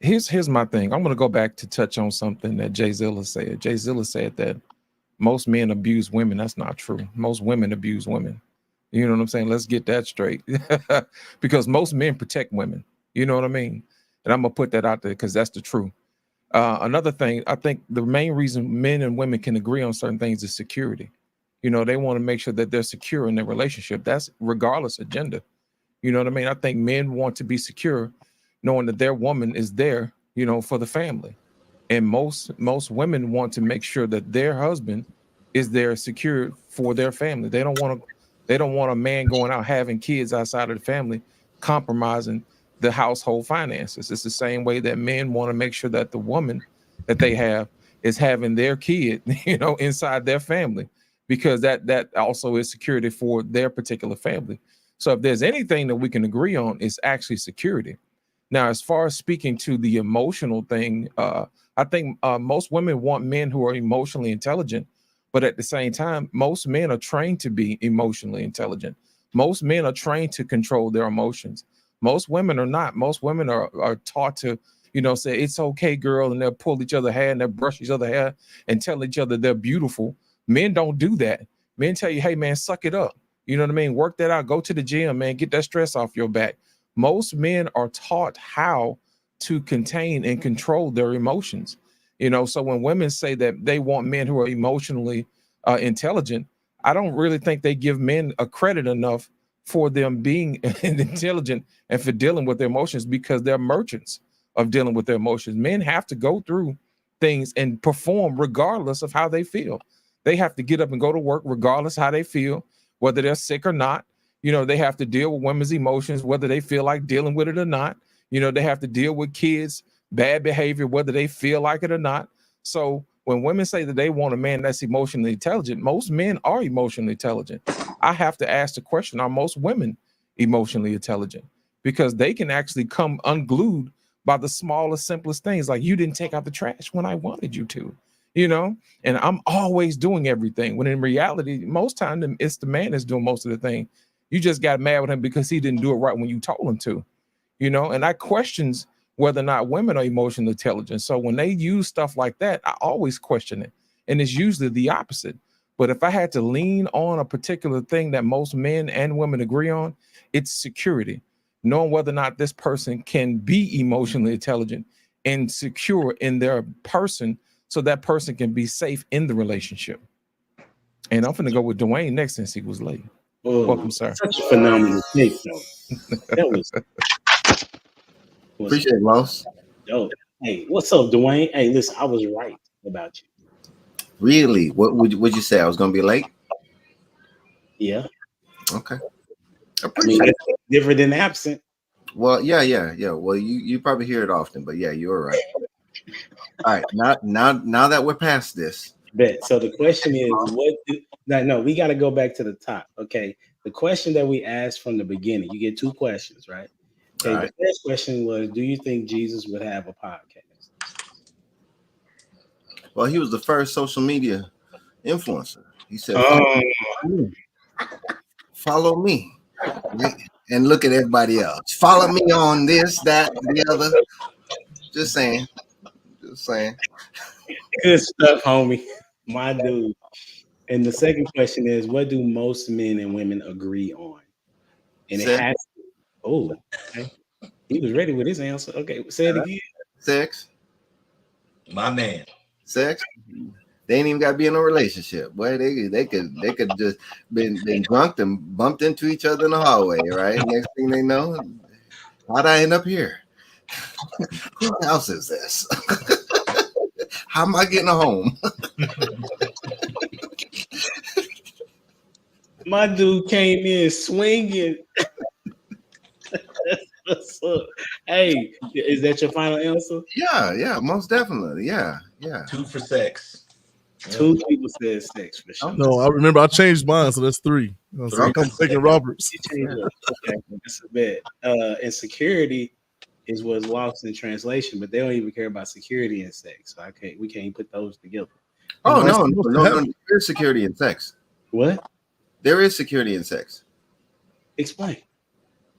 Here's my thing. I'm gonna go back to touch on something that Jay Zilla said. Jay Zilla said that most men abuse women. That's not true. Most women abuse women. You know what I'm saying? Let's get that straight. Because most men protect women. You know what I mean? And I'm gonna put that out there because that's the truth. Another thing, I think the main reason men and women can agree on certain things is security. They want to make sure that they're secure in their relationship. That's regardless of gender. You know what I mean? I think men want to be secure, knowing that their woman is there, for the family. And most women want to make sure that their husband is there secure for their family. They don't want a man going out having kids outside of the family, compromising the household finances. It's the same way that men want to make sure that the woman that they have is having their kid, inside their family, because that also is security for their particular family. So if there's anything that we can agree on, it's actually security. Now, as far as speaking to the emotional thing, I think most women want men who are emotionally intelligent, but at the same time, most men are trained to be emotionally intelligent. Most men are trained to control their emotions. Most women are not. Most women are taught to, say, it's okay, girl, and they'll pull each other's hair and they'll brush each other's hair and tell each other they're beautiful. Men don't do that. Men tell you, hey, man, suck it up. You know what I mean? Work that out. Go to the gym, man. Get that stress off your back. Most men are taught how to contain and control their emotions. So when women say that they want men who are emotionally intelligent, I don't really think they give men a credit enough for them being intelligent and for dealing with their emotions, because they're merchants of dealing with their emotions. Men have to go through things and perform regardless of how they feel. They have to get up and go to work regardless how they feel, whether they're sick or not. They have to deal with women's emotions, whether they feel like dealing with it or not. They have to deal with kids' bad behavior, whether they feel like it or not. So when women say that they want a man that's emotionally intelligent, most men are emotionally intelligent. I have to ask the question, are most women emotionally intelligent? Because they can actually come unglued by the smallest, simplest things, like you didn't take out the trash when I wanted you to, and I'm always doing everything. When in reality, most times it's the man that's doing most of the thing. You just got mad with him because he didn't do it right when you told him to, and I questions whether or not women are emotionally intelligent. So when they use stuff like that, I always question it. And it's usually the opposite. But if I had to lean on a particular thing that most men and women agree on, it's security. Knowing whether or not this person can be emotionally intelligent and secure in their person, so that person can be safe in the relationship. And I'm going to go with Dwayne next since he was late. Oh, welcome, sir. Such a phenomenal take, though. That was appreciate it, Los. dope. Hey, what's up, Dwayne? Hey, listen, I was right about you. Really? What would you say? I was gonna be late? Yeah. Okay. I mean, it's different than absent. Well, yeah. Well, you probably hear it often, but yeah, you're right. All right, now that we're past this. Bet. So the question is, no, we got to go back to the top. Okay. The question that we asked from the beginning, you get two questions, right? Okay. Right. The first question was, do you think Jesus would have a podcast? Well, he was the first social media influencer. He said, follow me. And look at everybody else. Follow me on this, that, the other. Just saying. Good stuff, homie. My dude. And the second question is, what do most men and women agree on? And it has to, okay. He was ready with his answer. Okay, say it again. Sex. My man. Sex. They ain't even got to be in a relationship. Boy, they could just been drunk and bumped into each other in the hallway, right? Next thing they know, how'd I end up here? Whose house is this? How am I getting home? My dude came in swinging. What's up? Hey, is that your final answer? Yeah, most definitely. Yeah. 2 for sex. Two people said sex for sure. No, I remember I changed mine, so that's 3. So I'm taking Roberts. You changed it. Okay, that's a bit. And security is what's lost in translation, but they don't even care about security and sex. So we can't put those together. Oh no. There is security in sex. What? There is security in sex. Explain.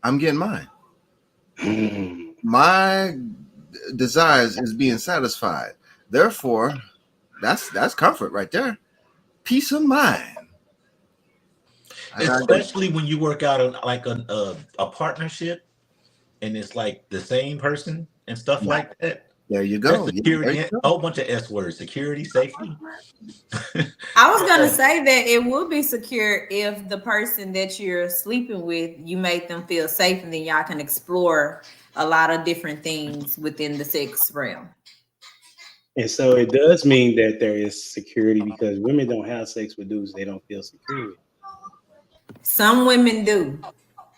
I'm getting mine. My desires is being satisfied. Therefore, that's comfort right there. Peace of mind. Especially when you work out a partnership and it's like the same person and stuff like that. There you go. That's security, a whole bunch of S words. Security, safety. I was gonna say that it would be secure if the person that you're sleeping with, you make them feel safe, and then y'all can explore a lot of different things within the sex realm. And so it does mean that there is security because women don't have sex with dudes they don't feel secure with. Some women do,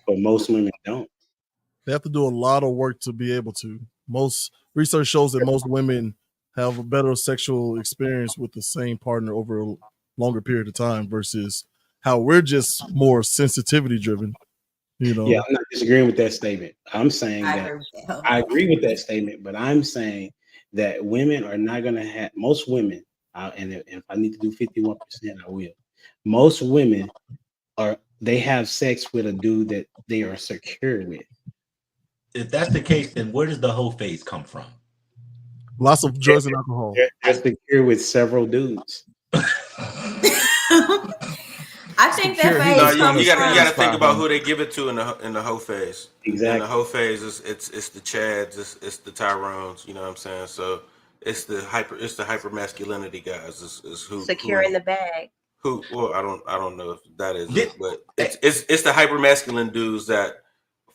but most women don't. They have to do a lot of work to be able to. Most research shows that most women have a better sexual experience with the same partner over a longer period of time versus how we're just more sensitivity driven. You know? Yeah, I'm not disagreeing with that statement. I'm saying that I agree with that statement, but I'm saying that women are not going to have, most women, and if I need to do 51%, I will. Most women they have sex with a dude that they are secure with. If that's the case, then where does the whole phase come from? Lots of drugs and alcohol. They're secure with several dudes. I think that phase you got to think about who they give it to in the hoe phase. Exactly. In the hoe phase, it's the Chads, it's the Tyrones. You know what I'm saying? So it's the hyper masculinity guys. Is who securing the bag. Well, I don't know if that is it, but it's the hyper masculine dudes that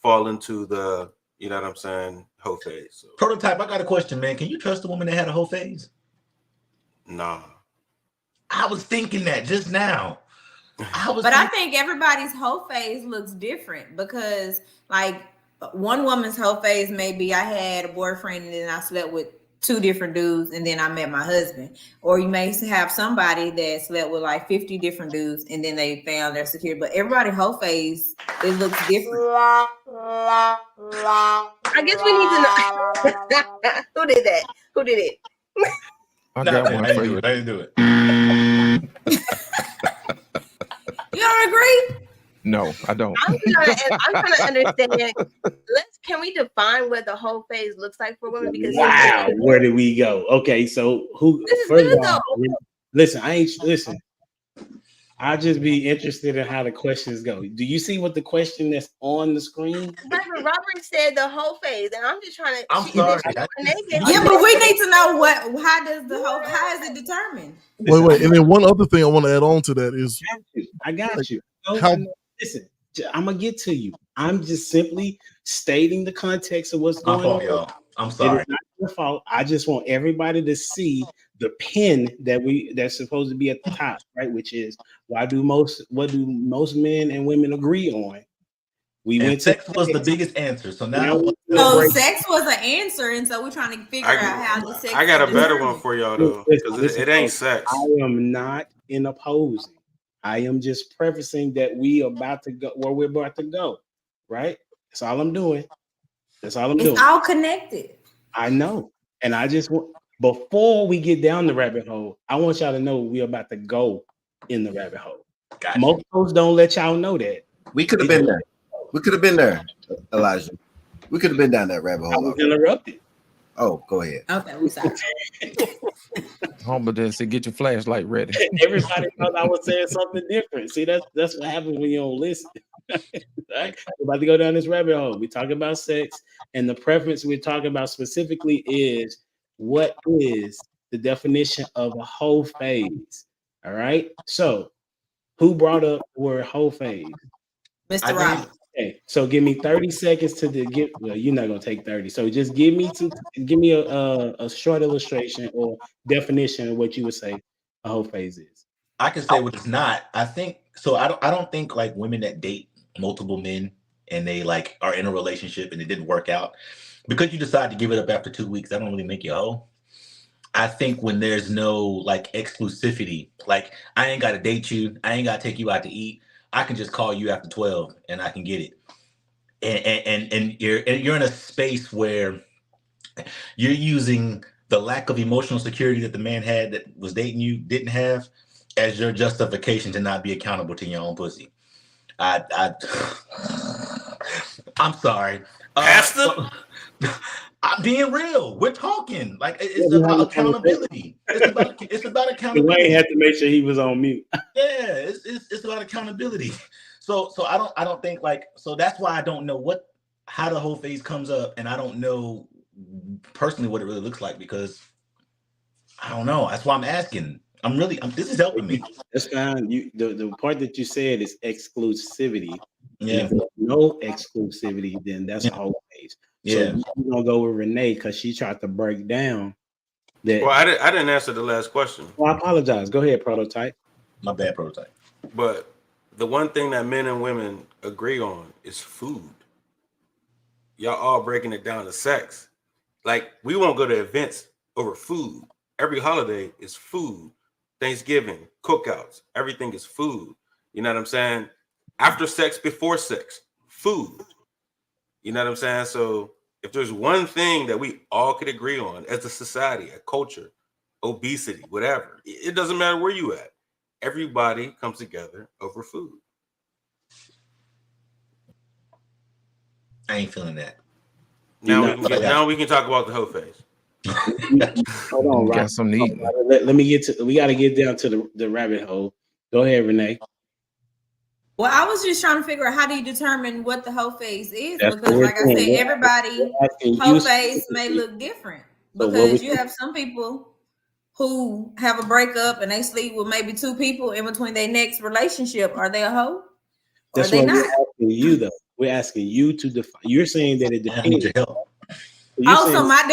fall into the, you know what I'm saying, hoe phase. So. Prototype, I got a question, man. Can you trust a woman that had a hoe phase? Nah. I was thinking that just now. I think everybody's hoe phase looks different because, like, one woman's hoe phase may be I had a boyfriend and then I slept with 2 different dudes and then I met my husband. Or you may have somebody that slept with like 50 different dudes and then they found their security. But everybody hoe phase, it looks different. I guess we need to know who did that. Who did it? I got one for you. I didn't do it. You don't agree? No, I don't. I'm trying to understand. Can we define what the whole phase looks like for women? Because where did we go? Okay, so who? First of all, listen. I'll just be interested in how the questions go. Do you see what the question that's on the screen? Robert said the whole phase, and I'm just trying to. I'm sorry. Yeah, but we need to know how is it determined? Wait, and then one other thing I want to add on to that is I got you. Listen, I'm gonna get to you. I'm just simply stating the context of what's going on. Y'all. I'm sorry. It's not your fault. I just want everybody to see the pin that's supposed to be at the top, right? Which is what do most men and women agree on? Sex was the biggest answer. So now sex was an answer, and so we're trying to figure out how the sex. I got a better one for y'all though, because it ain't sex. I am not in opposing. I am just prefacing that we're about to go where we're about to go, right? That's all I'm doing. It's all connected. I know. And I just want, before we get down the rabbit hole, I want y'all to know we're about to go in the rabbit hole. Gotcha. Most folks don't let y'all know that. We could have been there. We could have been there, Elijah. We could have been down that rabbit hole. I was interrupted. Oh, go ahead. Okay, we sorry. Homer didn't say get your flashlight ready. Everybody thought I was saying something different. See, that's what happens when you don't listen. Right? We're about to go down this rabbit hole. We talk about sex, and the preference we're talking about specifically is what is the definition of a whole phase. All right. So, who brought up the word whole phase? Mr. Robert. Okay, so give me 30 seconds to get. Well, you're not gonna take 30. So just give me a short illustration or definition of what you would say a whole phase is. I can say what it's not. I think so. I don't think like women that date multiple men and they like are in a relationship and it didn't work out because you decide to give it up after 2 weeks. That don't really make you a hoe. I think when there's no like exclusivity, like I ain't got to date you, I ain't got to take you out to eat. I can just call you after 12 and I can get it. And you're in a space where you're using the lack of emotional security that the man had that was dating you didn't have as your justification to not be accountable to your own pussy. I'm sorry. Pastor? I'm being real. We're talking. Like it's about accountability. It's about accountability. Dwayne had to make sure he was on mute. Yeah, it's about accountability. So I don't think like so that's why I don't know how the whole phase comes up, and I don't know personally what it really looks like because I don't know. That's why I'm asking. This is helping me. That's fine. The part that you said is exclusivity. Yeah. If there's no exclusivity, then that's a whole phase. Yeah. So we're gonna go with Renee because she tried to break down that. Well, I didn't answer the last question. Well, I apologize. Go ahead, Prototype. My bad, Prototype. But the one thing that men and women agree on is food. Y'all all breaking it down to sex. Like we won't go to events over food. Every holiday is food. Thanksgiving, cookouts, everything is food. You know what I'm saying? After sex, before sex, food. You know what I'm saying? So if there's one thing that we all could agree on as a society, a culture, obesity, whatever, it doesn't matter where you at. Everybody comes together over food. I ain't feeling that. Now we can talk about the whole phase. Hold on, Got Rob. some need. Let me we got to get down to the rabbit hole. Go ahead, Renee. Well, I was just trying to figure out how do you determine what the whole phase is? That's Because, like I said, everybody asking whole you phase may look different. So what Because was- you have some people who have a breakup and they sleep with maybe 2 people in between their next relationship. Are they a hoe? Or That's are they what we're not? asking you, though. We're asking you to define. You're saying that it I need depends. your help. So my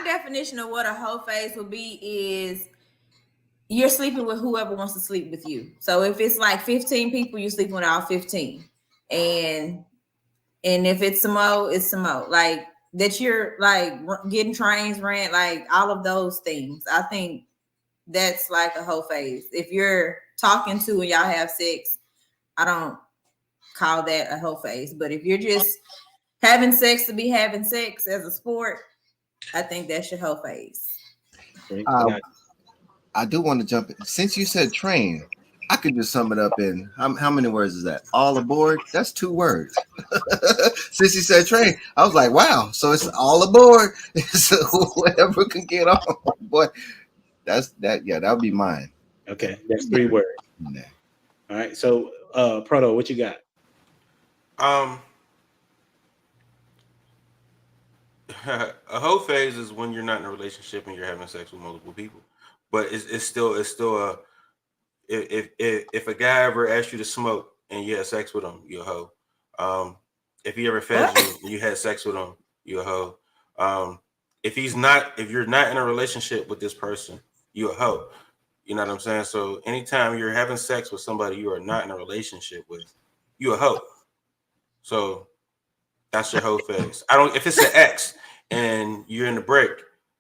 definition of what a whole phase would be is you're sleeping with whoever wants to sleep with you. So if it's like 15 people, you're sleeping with all 15. And if it's some more, it's some more. Like that you're like getting trains rent, like all of those things. I think that's like a whole phase. If you're talking to and y'all have sex, I don't call that a whole phase. But if you're just having sex to be having sex as a sport, I think that's your whole phase. I do want to jump in. Since you said train, I could just sum it up in how many words is that? All aboard? That's 2 words. Since you said train, I was like, wow. So it's all aboard. So whoever can get on. Boy, that's that. Yeah, that would be mine. Okay, that's 3 words. Yeah. All right. So, Proto, what you got? A whole phase is when you're not in a relationship and you're having sex with multiple people. But it's still a if a guy ever asks you to smoke and you had sex with him, you're a hoe. If he ever fed you and you had sex with him, you're a hoe. If you're not in a relationship with this person, you're a hoe. You know what I'm saying? So anytime you're having sex with somebody you are not in a relationship with, you're a hoe. So that's your hoe phase. If it's an ex and you're in the break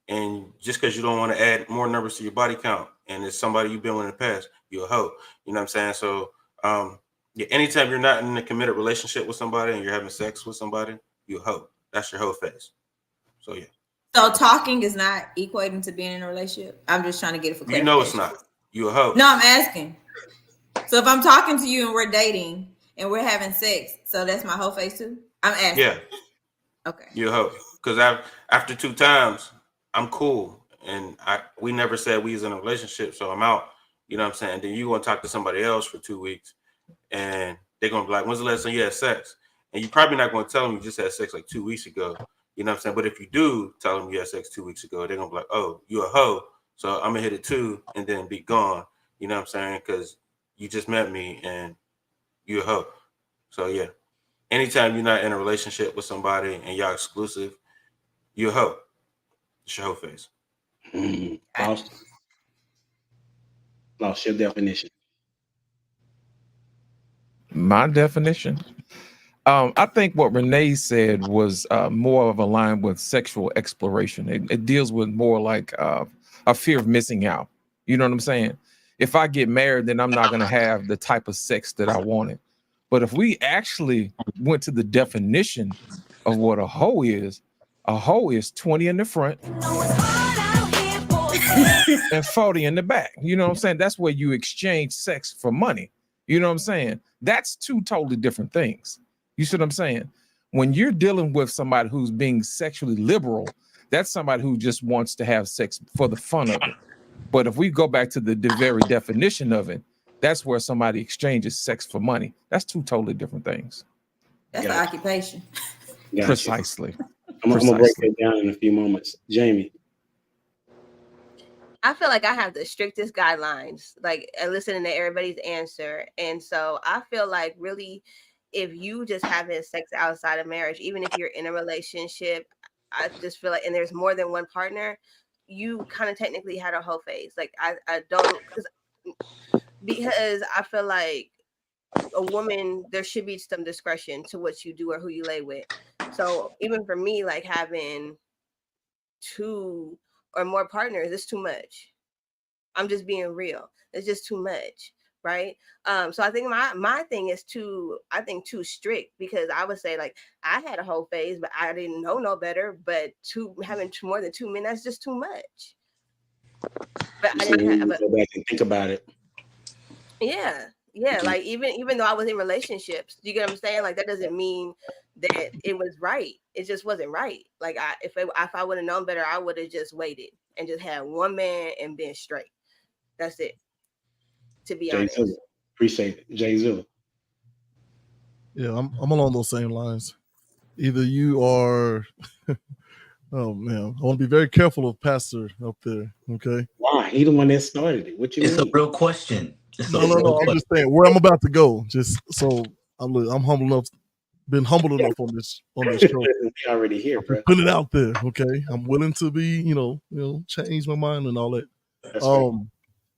and just because you don't want to add more numbers to your body count and it's somebody you've been with in the past, you're a hoe. You know what I'm saying? So anytime you're not in a committed relationship with somebody and you're having sex with somebody, you're a hoe. That's your hoe phase. So yeah. So talking is not equating to being in a relationship. I'm just trying to get it for clarification. You know it's not. You a hoe. No, I'm asking. So if I'm talking to you and we're dating and we're having sex, so that's my whole phase too? I'm asking. Yeah. Okay. You a hoe. Because after 2 times, I'm cool. And we never said we was in a relationship, so I'm out. You know what I'm saying? Then you want to talk to somebody else for 2 weeks and they're going to be like, when's the last time you had sex? And you're probably not going to tell them you just had sex like 2 weeks ago. You know what I'm saying? But if you do tell them you had sex 2 weeks ago, they're going to be like, oh, you a hoe. So I'm going to hit it too and then be gone. You know what I'm saying? Because you just met me and you a hoe. So yeah. anytime you're not in a relationship with somebody and y'all exclusive, you're a hoe. It's your hoe face. Lost your definition. My definition. I think what Renee said was more of a line with sexual exploration. It deals with more like a fear of missing out. You know what I'm saying? If I get married, then I'm not going to have the type of sex that I wanted. But if we actually went to the definition of what a hoe is 20 in the front and 40 in the back. You know what I'm saying? That's where you exchange sex for money. You know what I'm saying? That's two totally different things. You see what I'm saying? When you're dealing with somebody who's being sexually liberal, that's somebody who just wants to have sex for the fun of it. But if we go back to the very definition of it, that's where somebody exchanges sex for money. That's two totally different things. That's the occupation. Gotcha. Precisely. I'm gonna break it down in a few moments. Jamie. I feel like I have the strictest guidelines, like listening to everybody's answer. And so I feel like really, if you just having sex outside of marriage, even if you're in a relationship, I just feel like, and there's more than one partner, you kind of technically had a whole phase. Like I don't, because I feel like a woman, there should be some discretion to what you do or who you lay with. So even for me, like having 2 or more partners, it's too much. I'm just being real. It's just too much, right? So I think my thing is too strict, because I would say like I had a whole phase, but I didn't know no better. But having more than 2 men, that's just too much. But I didn't have. Go back and think about it. Yeah. Like even though I was in relationships, you get what I'm saying? Like that doesn't mean that it was right. It just wasn't right. Like if I would have known better, I would have just waited and just had one man and been straight. That's it. To be honest. Zilla. Appreciate it. Jay Zilla. Yeah, I'm along those same lines. Either you are oh man, I want to be very careful of Pastor up there. Okay. Why? He the one that started it. What you mean? It's a real question. No. I'm just saying where I'm about to go. Just so I'm humble enough, been humble enough on this show. We already here, bro. Put it out there, okay? I'm willing to be, change my mind and all that. That's right.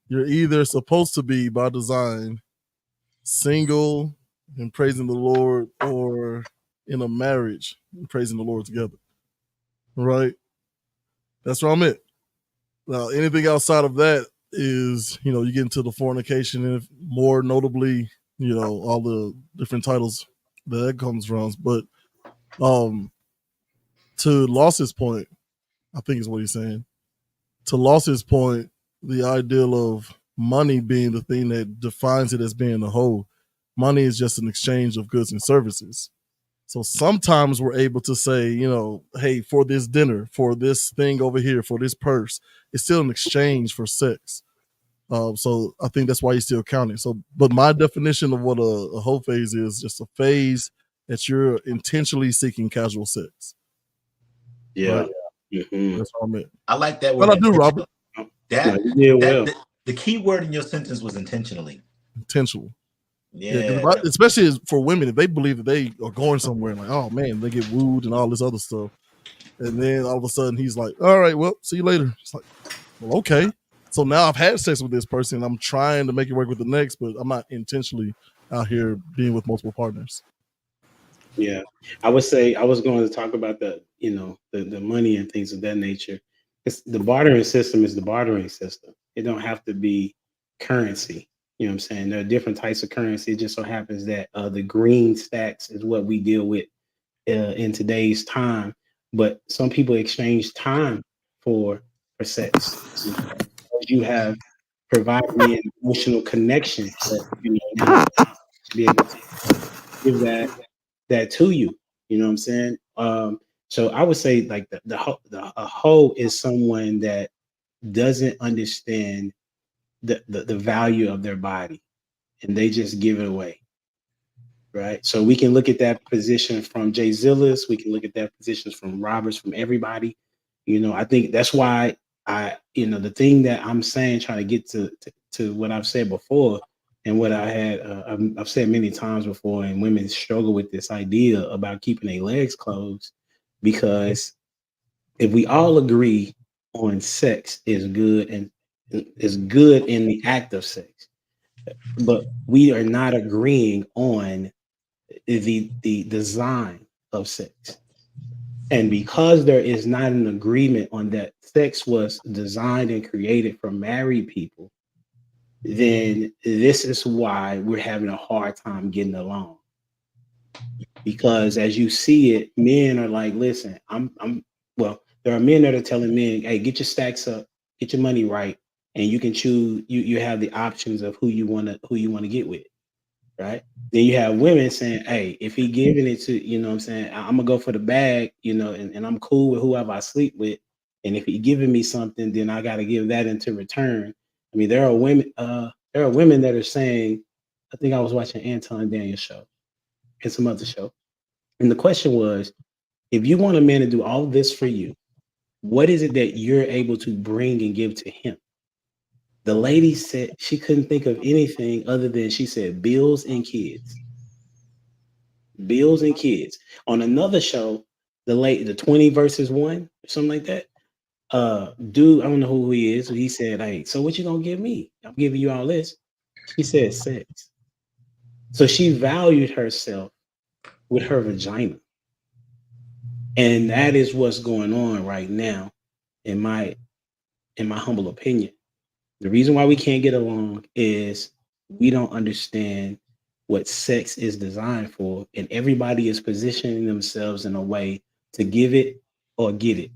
You're either supposed to be by design single and praising the Lord, or in a marriage and praising the Lord together. Right? That's where I'm at. Now, anything outside of that is, you get into the fornication, and more notably, all the different titles that comes from. But to Loss's point, I think is what he's saying. To Loss's point, the ideal of money being the thing that defines it as being a whole. Money is just an exchange of goods and services. So sometimes we're able to say, hey, for this dinner, for this thing over here, for this purse, it's still an exchange for sex. So I think that's why he's still counting. So, but my definition of what a whole phase is just a phase that you're intentionally seeking casual sex. Yeah. Right? Mm-hmm. That's what I meant. I like that word. What I do, Robert? The key word in your sentence was intentionally. Intentional. Yeah. Especially for women, if they believe that they are going somewhere, like, oh man, they get wooed and all this other stuff. And then all of a sudden he's like, all right, well, see you later. It's like, well, okay. So now I've had sex with this person. I'm trying to make it work with the next, but I'm not intentionally out here being with multiple partners. Yeah. I would say I was going to talk about the money and things of that nature. It's the bartering system is the bartering system. It don't have to be currency. You know what I'm saying? There are different types of currency. It just so happens that the green stacks is what we deal with in today's time. But some people exchange time for sex. You have provided me an emotional connection to be able to give that to you. You know what I'm saying? So I would say like a hoe is someone that doesn't understand the value of their body, and they just give it away. Right. So we can look at that position from Jay Zilla's, we can look at that position from Roberts, from everybody. I think that's why the thing that I'm saying, trying to get to what I've said before, And what I had, I've said many times before, and women struggle with this idea about keeping their legs closed, because if we all agree on sex is good and is good in the act of sex, but we are not agreeing on the design of sex. And because there is not an agreement on that sex was designed and created for married people, then this is why we're having a hard time getting along. Because as you see it, men are like, listen, well, there are men that are telling men, hey, get your stacks up, get your money right, and you can choose, you have the options of who you want to get with, right? Then you have women saying, hey, if he giving it to, you know what I'm saying, I'm gonna go for the bag, you know, and I'm cool with whoever I sleep with. And if he giving me something, then I gotta give that into return. I mean, there are women that are saying, I think I was watching Anton Daniels show and some other show. And the question was, if you want a man to do all this for you, what is it that you're able to bring and give to him? The lady said she couldn't think of anything other than, she said, bills and kids. Bills and kids. On another show, the 20 versus 1 or something like that. Dude, I don't know who he is. He said, hey, so what you gonna give me? I'm giving you all this. She said sex. So she valued herself with her vagina. And that is what's going on right now, in my humble opinion. The reason why we can't get along is we don't understand what sex is designed for, and everybody is positioning themselves in a way to give it or get it.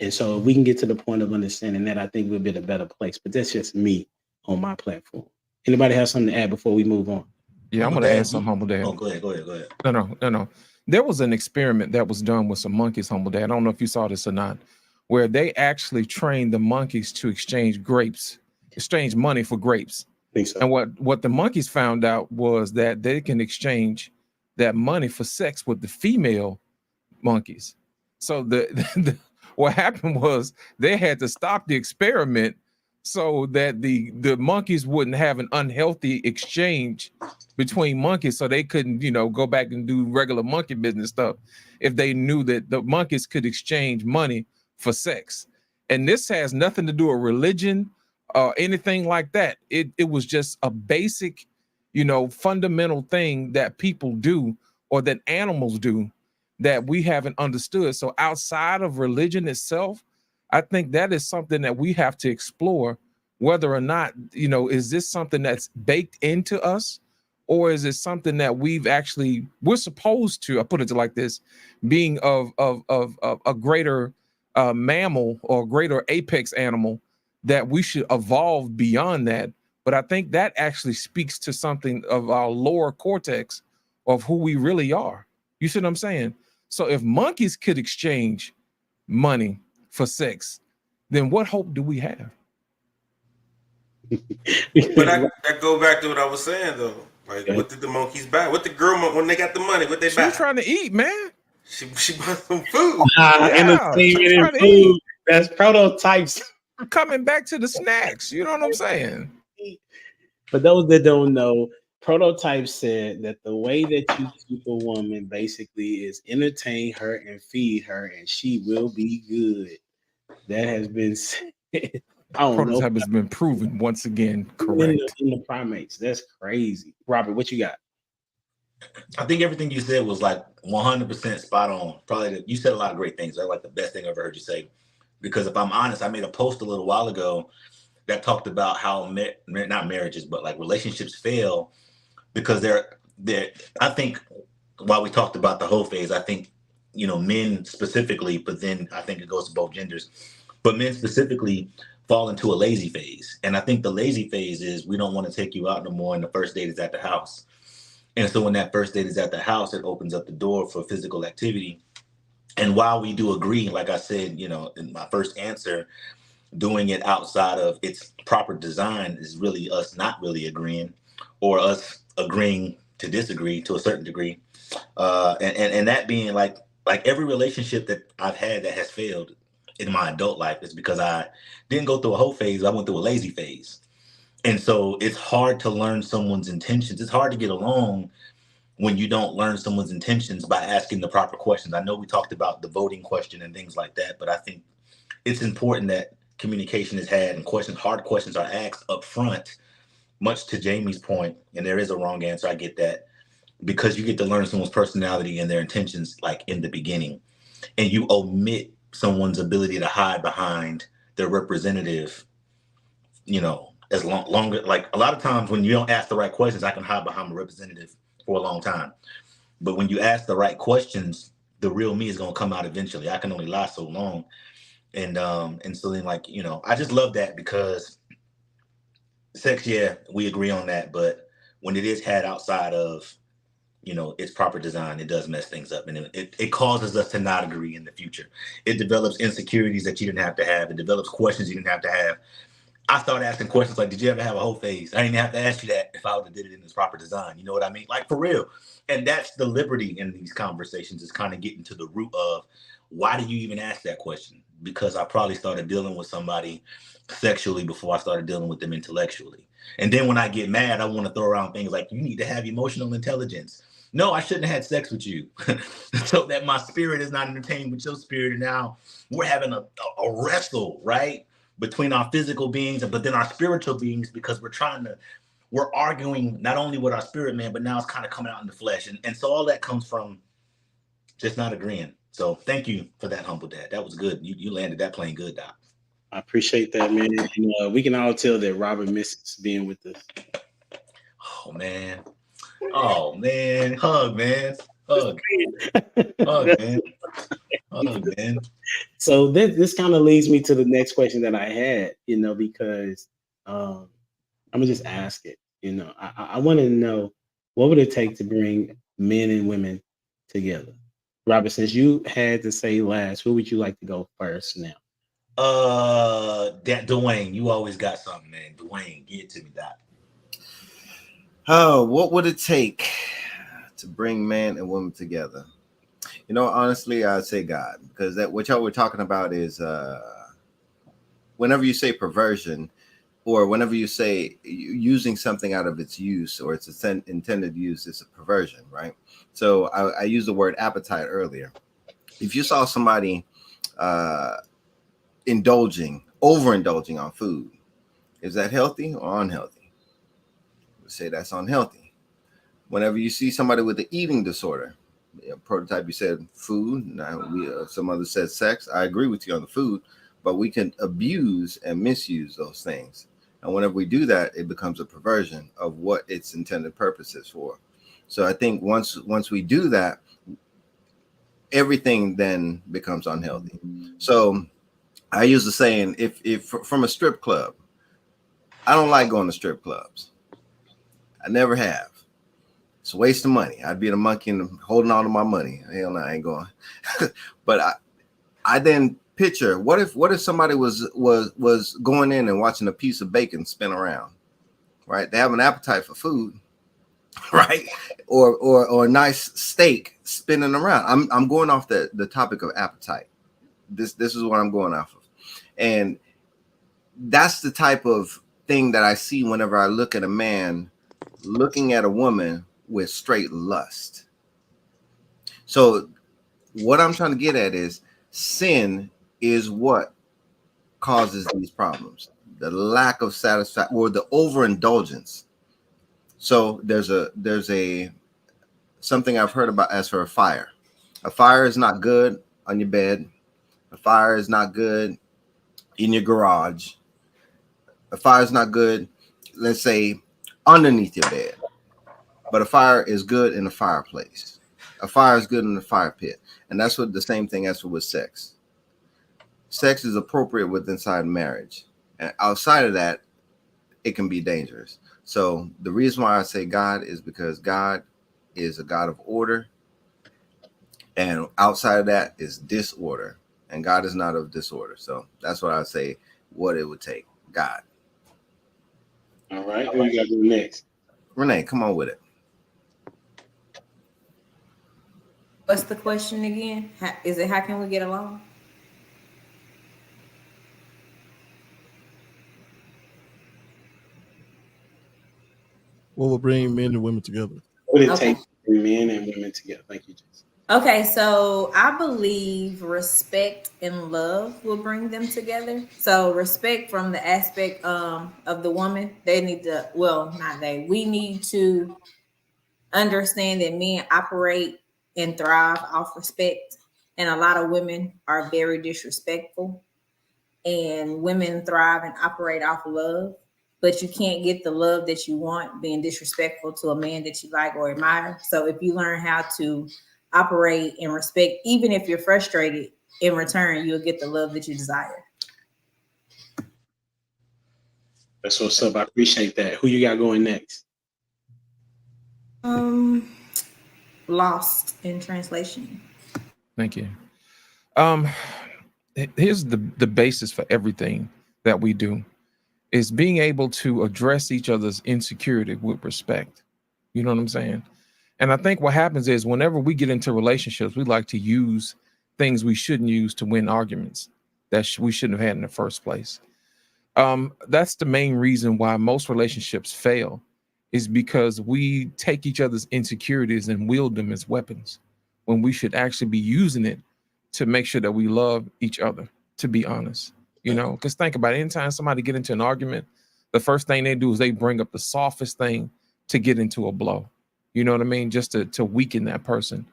And so if we can get to the point of understanding that, I think we'll be in a better place. But that's just me on my platform. Anybody have something to add before we move on? Yeah, I'm going to add some, Humble Dad. Oh, go ahead. No. There was an experiment that was done with some monkeys, Humble Dad. I don't know if you saw this or not, where they actually trained the monkeys to exchange money for grapes. I think so. And what the monkeys found out was that they can exchange that money for sex with the female monkeys. So what happened was they had to stop the experiment so that the monkeys wouldn't have an unhealthy exchange between monkeys, so they couldn't, go back and do regular monkey business stuff if they knew that the monkeys could exchange money for sex. And this has nothing to do with religion or anything like that. It was just a basic, fundamental thing that people do or that animals do that we haven't understood. So outside of religion itself, I think that is something that we have to explore, whether or not, is this something that's baked into us, or is it something that we're supposed to, I put it like this, being of a greater mammal or greater apex animal, that we should evolve beyond that. But I think that actually speaks to something of our lower cortex of who we really are. You see what I'm saying? So if monkeys could exchange money for sex, then what hope do we have? But I go back to what I was saying though. Like, what did the monkeys buy? What the girl when they got the money? What they buy? She was trying to eat, man. She bought some food. Entertainment and food. That's prototypes. Coming back to the snacks. You know what I'm saying? For those that don't know, Prototype said that the way that you keep a woman basically is entertain her and feed her, and she will be good. That has been said. Prototype has been proven once again correct. In the primates. That's crazy. Robert, what you got? I think everything you said was like 100% spot on. Probably you said a lot of great things. That's like the best thing I've ever heard you say. Because if I'm honest, I made a post a little while ago that talked about how not marriages, but like relationships fail because they're I think while we talked about the whole phase, I think, men specifically, but then I think it goes to both genders, but men specifically fall into a lazy phase. And I think the lazy phase is we don't want to take you out no more, and the first date is at the house. And so when that first date is at the house, it opens up the door for physical activity. And while we do agree, like I said, in my first answer, doing it outside of its proper design is really us not really agreeing, or us agreeing to disagree to a certain degree. And that being like every relationship that I've had that has failed in my adult life is because I didn't go through a whole phase. I went through a lazy phase. And so it's hard to learn someone's intentions. It's hard to get along when you don't learn someone's intentions by asking the proper questions. I know we talked about the voting question and things like that, but I think it's important that communication is had and hard questions are asked up front, much to Jamie's point, and there is a wrong answer. I get that, because you get to learn someone's personality and their intentions like in the beginning, and you omit someone's ability to hide behind their representative, as longer, like a lot of times when you don't ask the right questions, I can hide behind my representative for a long time. But when you ask the right questions, the real me is going to come out eventually. I can only lie so long. And so then, like, I just love that, because sex, yeah, we agree on that. But when it is had outside of, its proper design, it does mess things up. And it causes us to not agree in the future. It develops insecurities that you didn't have to have. It develops questions you didn't have to have. I started asking questions like, did you ever have a whole phase? I didn't have to ask you that if I would have did it in its proper design. You know what I mean? Like, for real. And that's the liberty in these conversations, is kind of getting to the root of, why do you even ask that question? Because I probably started dealing with somebody sexually before I started dealing with them intellectually. And then when I get mad, I want to throw around things like, you need to have emotional intelligence. No, I shouldn't have had sex with you so that my spirit is not entertained with your spirit. And now we're having a wrestle, right? Between our physical beings, but then our spiritual beings, because we're arguing not only with our spirit, man, but now it's kind of coming out in the flesh. And so all that comes from just not agreeing. So thank you for that, Humble Dad. That was good. You landed that plane good, Doc. I appreciate that, man. And, we can all tell that Robert misses being with us. Oh, man. Hug, man. Hug, man. Hug, man. So this kind of leads me to the next question that I had, because I'm gonna just ask it. I want to know, what would it take to bring men and women together? Robert, since you had to say last, who would you like to go first now? Dwayne, you always got something, man. Dwayne, get it to me, Doc. Oh, what would it take to bring man and woman together? Honestly, I'd say God, because that what y'all were talking about is whenever you say perversion, or whenever you say using something out of its use or its intended use, it's a perversion, right? So I used the word appetite earlier. If you saw somebody overindulging on food, is that healthy or unhealthy? We'll say that's unhealthy. Whenever you see somebody with an eating disorder, prototype, you said food. Now some others said sex. I agree with you on the food, but we can abuse and misuse those things. And whenever we do that, it becomes a perversion of what its intended purpose is for. So I think once we do that, everything then becomes unhealthy. So I use the saying, if from a strip club, I don't like going to strip clubs. I never have. It's a waste of money. I'd be the monkey and holding on to my money. Hell no, I ain't going. But I then picture, what if somebody was going in and watching a piece of bacon spin around, right? They have an appetite for food, right? Or a nice steak spinning around. I'm going off the topic of appetite. This is what I'm going off of. And that's the type of thing that I see whenever I look at a man looking at a woman with straight lust. So what I'm trying to get at is, sin is what causes these problems. The lack of satisfaction or the overindulgence. So there's a something I've heard about as for a fire. A fire is not good on your bed. A fire is not good in your garage. A fire is not good, let's say, underneath your bed. But a fire is good in a fireplace. A fire is good in the fire pit. And that's what the same thing as with sex. Sex is appropriate with inside marriage. And outside of that, it can be dangerous. So the reason why I say God is because God is a God of order. And outside of that is disorder. And God is not of disorder. So that's what I say, what it would take. God. All right. Who you got to do next? Renee, come on with it. What's the question again? Is it how can we get along? what will bring men and women together? What it take to bring men and women together? Thank you, Jason. Okay, so I believe respect and love will bring them together. So respect from the aspect of the woman, they need to, well, not they, we need to understand that men operate and thrive off respect. And a lot of women are very disrespectful. And women thrive and operate off love. But you can't get the love that you want being disrespectful to a man that you like or admire. So if you learn how to operate and respect, even if you're frustrated, in return, you'll get the love that you desire. That's what's up. I appreciate that. Who you got going next? Lost in translation. Thank you. Here's the basis for everything that we do is being able to address each other's insecurity with respect. You know what I'm saying? And I think what happens is whenever we get into relationships, we like to use things we shouldn't use to win arguments that we shouldn't have had in the first place. That's the main reason why most relationships fail, is because we take each other's insecurities and wield them as weapons when we should actually be using it to make sure that we love each other, to be honest. You know, because think about it, anytime somebody get into an argument, the first thing they do is they bring up the softest thing to get into a blow. You know what I mean? Just to weaken that person.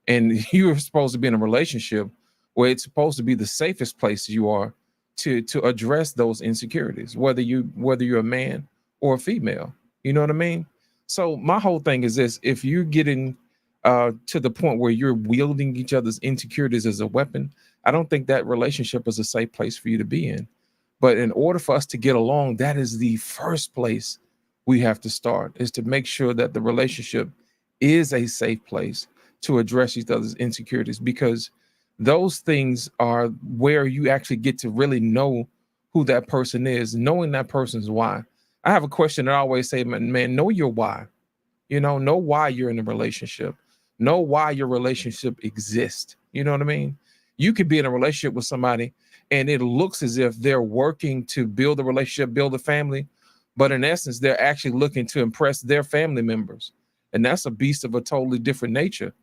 And you're supposed to be in a relationship where it's supposed to be the safest place you are to address those insecurities, whether you're a man or a female. You know what I mean? So my whole thing is this: if you're getting to the point where you're wielding each other's insecurities as a weapon, I don't think that relationship is a safe place for you to be in. But in order for us to get along, that is the first place we have to start, is to make sure that the relationship is a safe place to address each other's insecurities, because those things are where you actually get to really know who that person is, knowing that person's why. I have a question that I always say, man, know your why. You know why you're in a relationship. Know why your relationship exists. You know what I mean? You could be in a relationship with somebody and it looks as if they're working to build a relationship, build a family, but in essence, they're actually looking to impress their family members. And that's a beast of a totally different nature.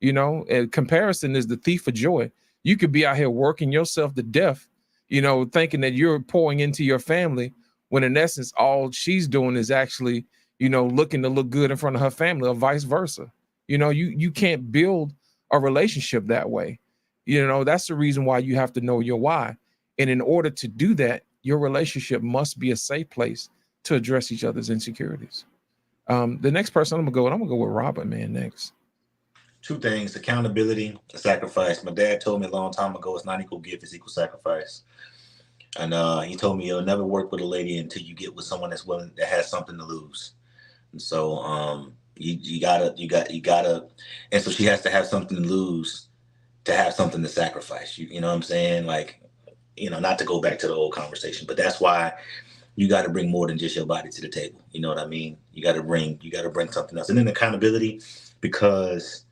You know, and comparison is the thief of joy. You could be out here working yourself to death, you know, thinking that you're pouring into your family, when in essence, all she's doing is actually, you know, looking to look good in front of her family, or vice versa. You know, you can't build a relationship that way. You know, that's the reason why you have to know your why. And in order to do that, your relationship must be a safe place to address each other's insecurities. The next person I'm gonna go with Robert, man, next. Two things: accountability, sacrifice. My dad told me a long time ago, it's not equal gift, it's equal sacrifice. And he told me you'll never work with a lady until you get with someone that's willing, that has something to lose. And so you gotta, and so she has to have something to lose to have something to sacrifice. You know what I'm saying? Like, you know, not to go back to the old conversation, but that's why you got to bring more than just your body to the table. You know what I mean? You got to bring something else. And then accountability, because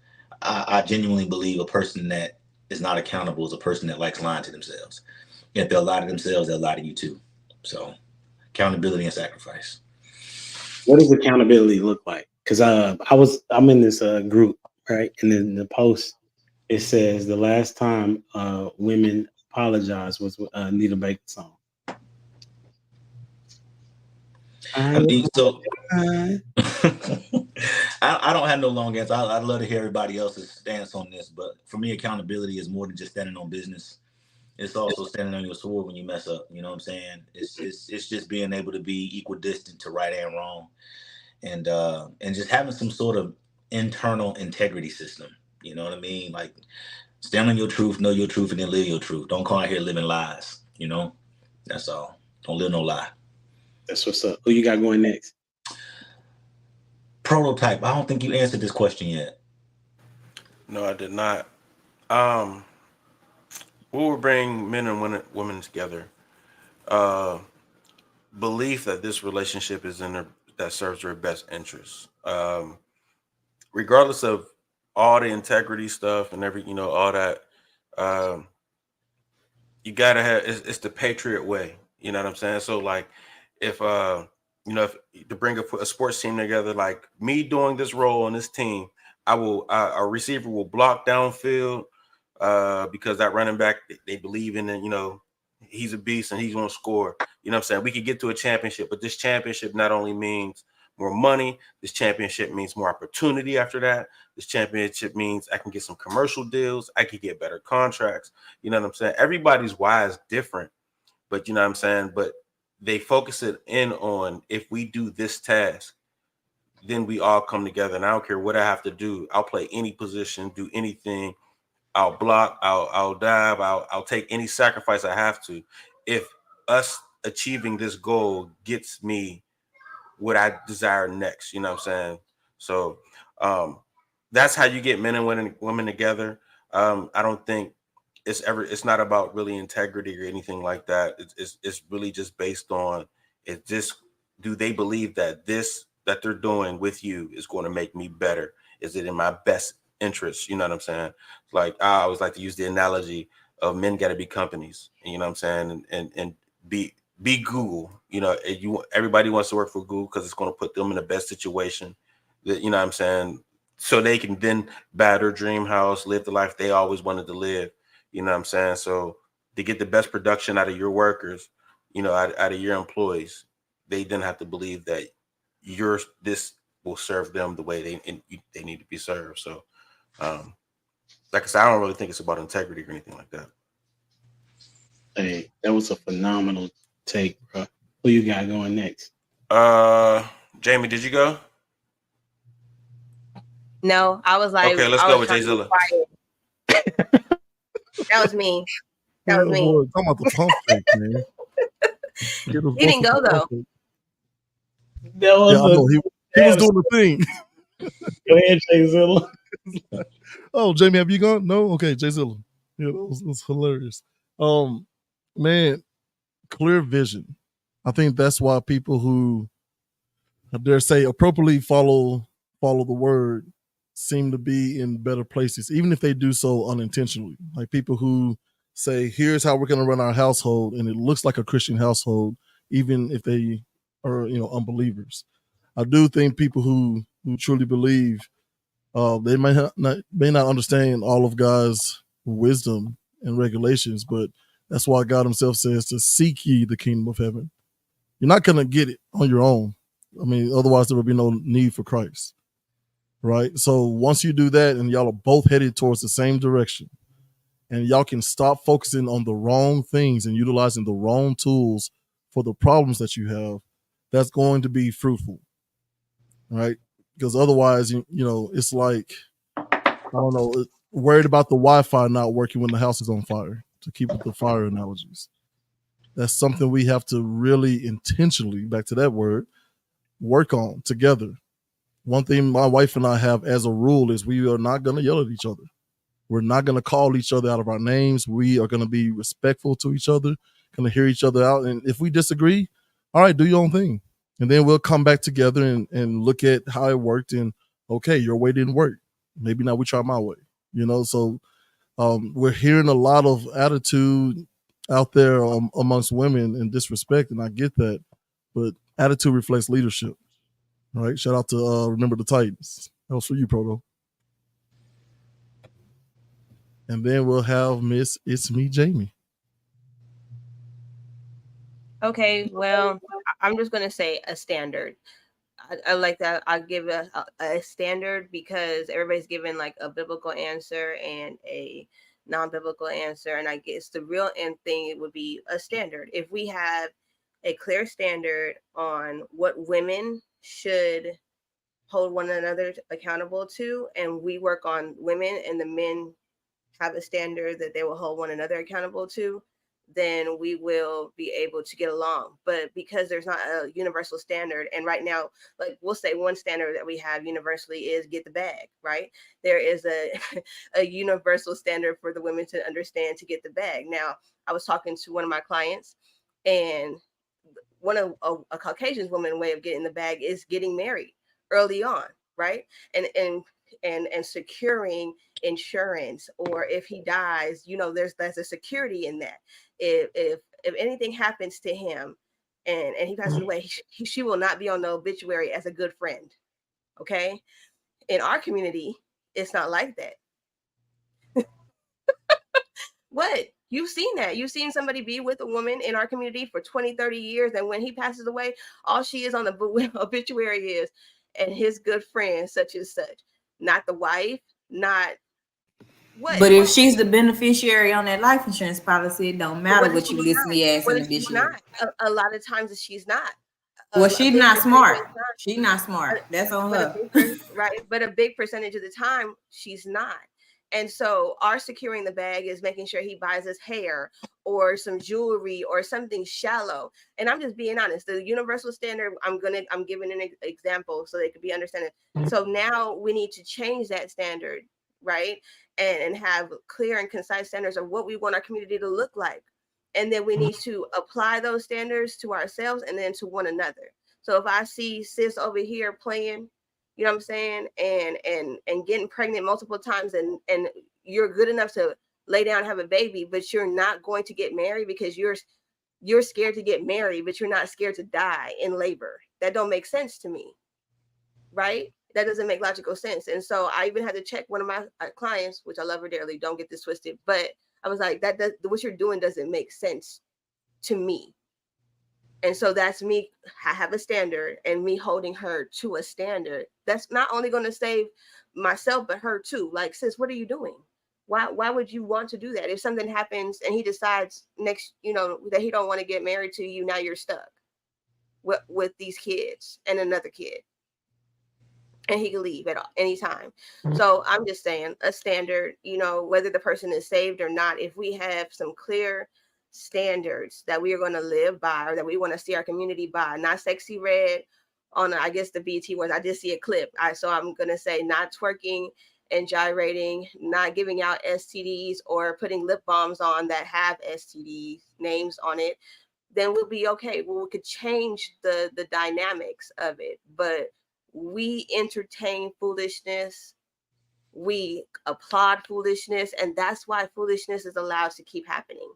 I genuinely believe a person that is not accountable is a person that likes lying to themselves. If they'll lie to themselves, they'll lie to you too. So accountability and sacrifice. What does accountability look like? Because I'm in this group, right? And then the post, it says the last time women apologized was with Anita Baker song. I mean, so I don't have no long answer. I'd love to hear everybody else's stance on this, but for me, accountability is more than just standing on business. It's also standing on your sword when you mess up. You know what I'm saying? It's just being able to be equidistant to right and wrong, and just having some sort of internal integrity system. You know what I mean? Like, stand on your truth, know your truth, and then live your truth. Don't come out here living lies. You know, that's all. Don't live no lie. That's what's up. Who you got going next? Prototype. I don't think you answered this question yet. No, I did not. What would bring men and women together? Belief that this relationship is that serves their best interests. Regardless of all the integrity stuff and all that, you gotta have. It's the Patriot way. You know what I'm saying? So like, if you know, to bring a sports team together, like me doing this role on this team, a receiver will block downfield because that running back, they believe in it, you know, he's a beast and he's going to score. You know what I'm saying? We could get to a championship, but this championship not only means more money, this championship means more opportunity after that. This championship means I can get some commercial deals. I could get better contracts. You know what I'm saying? Everybody's why is different, but you know what I'm saying? But they focus it in on, if we do this task, then we all come together. And I don't care what I have to do. I'll play any position, do anything. I'll block, I'll dive, I'll take any sacrifice I have to. If us achieving this goal gets me what I desire next, you know what I'm saying? So that's how you get men and women together. I don't think it's not about really integrity or anything like that. It's really just based on, do they believe that this that they're doing with you is going to make me better? Is it in my best interest? You know what I'm saying? Like, I always like to use the analogy of men got to be companies, you know what I'm saying? And be Google. You know, everybody wants to work for Google because it's going to put them in the best situation, that, you know what I'm saying, so they can then buy their dream house, live the life they always wanted to live. You know what I'm saying? So to get the best production out of your workers, you know, out of your employees, they then have to believe that this will serve them the way they need to be served. So, like I said, I don't really think it's about integrity or anything like that. Hey, that was a phenomenal take, bro. Who you got going next? Jamie, did you go? No, I was like, okay, let's go with Jay Zilla. That was me. That was me. Talking about the pump fake, man. He didn't go though. That was he was doing the thing. Go ahead, Jay Zilla. Oh, Jamie, have you gone? No? Okay, Jay Zilla. Yeah, it was hilarious. Man, clear vision. I think that's why people who, I dare say, appropriately follow the word seem to be in better places, even if they do so unintentionally. Like people who say, here's how we're going to run our household, and it looks like a Christian household, even if they are, unbelievers. I do think people who truly believe, they may not understand all of God's wisdom and regulations, but that's why God himself says to seek ye the kingdom of heaven. You're not going to get it on your own. I mean, otherwise there would be no need for Christ, right? So once you do that and y'all are both headed towards the same direction, and y'all can stop focusing on the wrong things and utilizing the wrong tools for the problems that you have, that's going to be fruitful, right? Because otherwise, it's like, I don't know, worried about the Wi-Fi not working when the house is on fire, to keep with the fire analogies. That's something we have to really intentionally, back to that word, work on together. One thing my wife and I have as a rule is we are not going to yell at each other. We're not going to call each other out of our names. We are going to be respectful to each other, going to hear each other out. And if we disagree, all right, do your own thing. And then we'll come back together and look at how it worked. And okay, your way didn't work. Maybe now we try my way, So we're hearing a lot of attitude out there amongst women and disrespect. And I get that, but attitude reflects leadership. All right. Shout out to Remember the Titans. That was for you, Proto. And then we'll have Miss It's Me, Jamie. Okay, well, I'm just going to say a standard. I like that. I'll give a standard because everybody's given like a biblical answer and a non-biblical answer. And I guess the real end thing, it would be a standard. If we have a clear standard on what women should hold one another accountable to, and we work on women and the men have a standard that they will hold one another accountable to, then we will be able to get along. But because there's not a universal standard, and right now, like we'll say one standard that we have universally is get the bag, right? There is a universal standard for the women to understand to get the bag. Now, I was talking to one of my clients, and one of a Caucasian woman way of getting the bag is getting married early on, right? And securing insurance, or if he dies, there's a security in that. If anything happens to him, and he passes away, she will not be on the obituary as a good friend. Okay. In our community, it's not like that. What? You've seen that. You've seen somebody be with a woman in our community for 20, 30 years. And when he passes away, all she is on the obituary is, and his good friend, such and such. Not the wife, not what. But if she's the beneficiary on that life insurance policy, it don't matter what you list me as an obituary. A lot of times she's not. Well, she's not smart. She's not smart. That's on her. Right. But a big percentage of the time, she's not. And so our securing the bag is making sure he buys us hair or some jewelry or something shallow. And I'm just being honest. The universal standard, I'm giving an example so they could be understanding. So now we need to change that standard, right? And have clear and concise standards of what we want our community to look like. And then we need to apply those standards to ourselves and then to one another. So if I see sis over here playing, you know what I'm saying, and getting pregnant multiple times, and you're good enough to lay down and have a baby, but you're not going to get married because you're scared to get married, but you're not scared to die in labor. That don't make sense to me, right? That doesn't make logical sense. And so I even had to check one of my clients, which I love her dearly, don't get this twisted, but I was like, what you're doing doesn't make sense to me. And so that's me. I have a standard, and me holding her to a standard. That's not only going to save myself, but her too. Like, sis, what are you doing? Why would you want to do that? If something happens and he decides next, that he don't want to get married to you, now you're stuck with these kids and another kid. And he can leave at any time. So I'm just saying a standard, whether the person is saved or not, if we have some clear standards that we are going to live by, or that we want to see our community by, not Sexy Red on, I guess, the BT ones. I did see a clip. So I'm going to say not twerking and gyrating, not giving out STDs or putting lip balms on that have STD names on it. Then we'll be okay. We could change the dynamics of it. But we entertain foolishness. We applaud foolishness. And that's why foolishness is allowed to keep happening.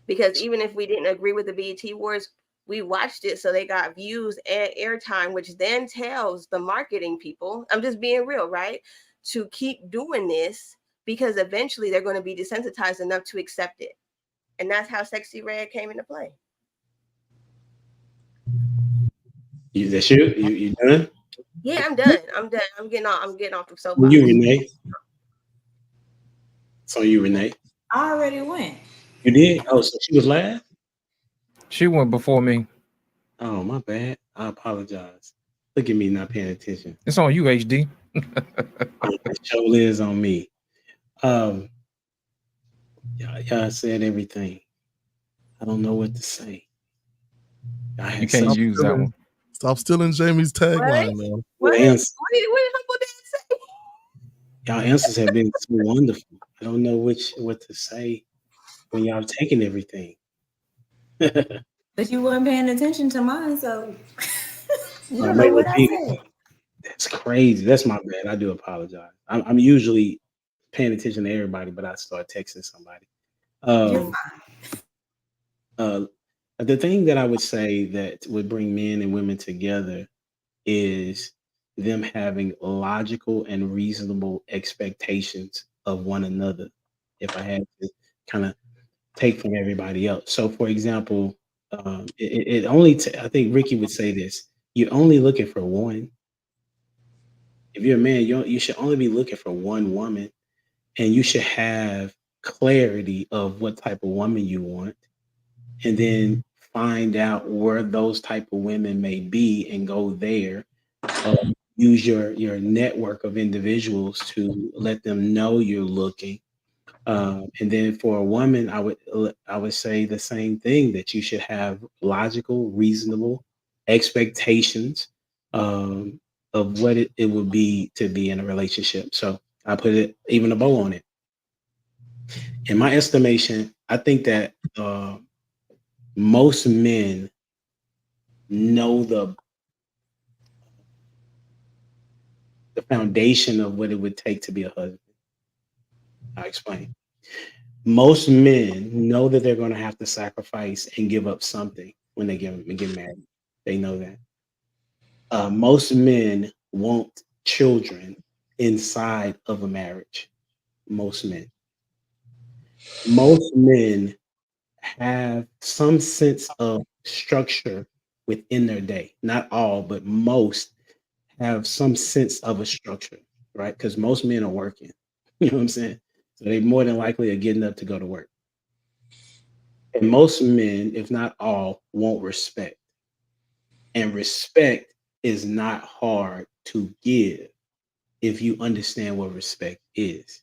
Because even if we didn't agree with the BET Awards, we watched it so they got views and airtime, which then tells the marketing people, I'm just being real, right, to keep doing this, because eventually they're going to be desensitized enough to accept it. And that's how Sexy Red came into play. That's you? You done? Yeah, I'm done. I'm getting off the soapbox. You, Renee. So you, Renee. I already went. You did? Oh, so she was last? She went before me. Oh, my bad. I apologize. Look at me not paying attention. It's on you, HD. It show is on me. Y'all said everything. I don't know what to say. You can't use that one. Stop stealing Jamie's tagline, man. What did Humble Dad say? Y'all answers have been so wonderful. I don't know what to say when y'all taking everything. But you weren't paying attention to mine, so you don't know what I said. That's crazy. That's my bad. I do apologize. I'm usually paying attention to everybody, but I start texting somebody. You're fine. The thing that I would say that would bring men and women together is them having logical and reasonable expectations of one another. If I had to kind of take from everybody else. So, for example, it only, I think Ricky would say this, you're only looking for one. If you're a man, you should only be looking for one woman, and you should have clarity of what type of woman you want, and then find out where those type of women may be and go there. Use your network of individuals to let them know you're looking. And then for a woman, I would say the same thing, that you should have logical, reasonable expectations of what it would be to be in a relationship. So I put it, even a bow on it. In my estimation, I think that most men know the foundation of what it would take to be a husband. I'll explain. Most men know that they're going to have to sacrifice and give up something when they get married. They know that. Most men want children inside of a marriage. Most men. Most men have some sense of structure within their day. Not all, but most have some sense of a structure, right? Because most men are working. You know what I'm saying? So they more than likely are getting up to go to work. And most men, if not all, want respect. And respect is not hard to give if you understand what respect is.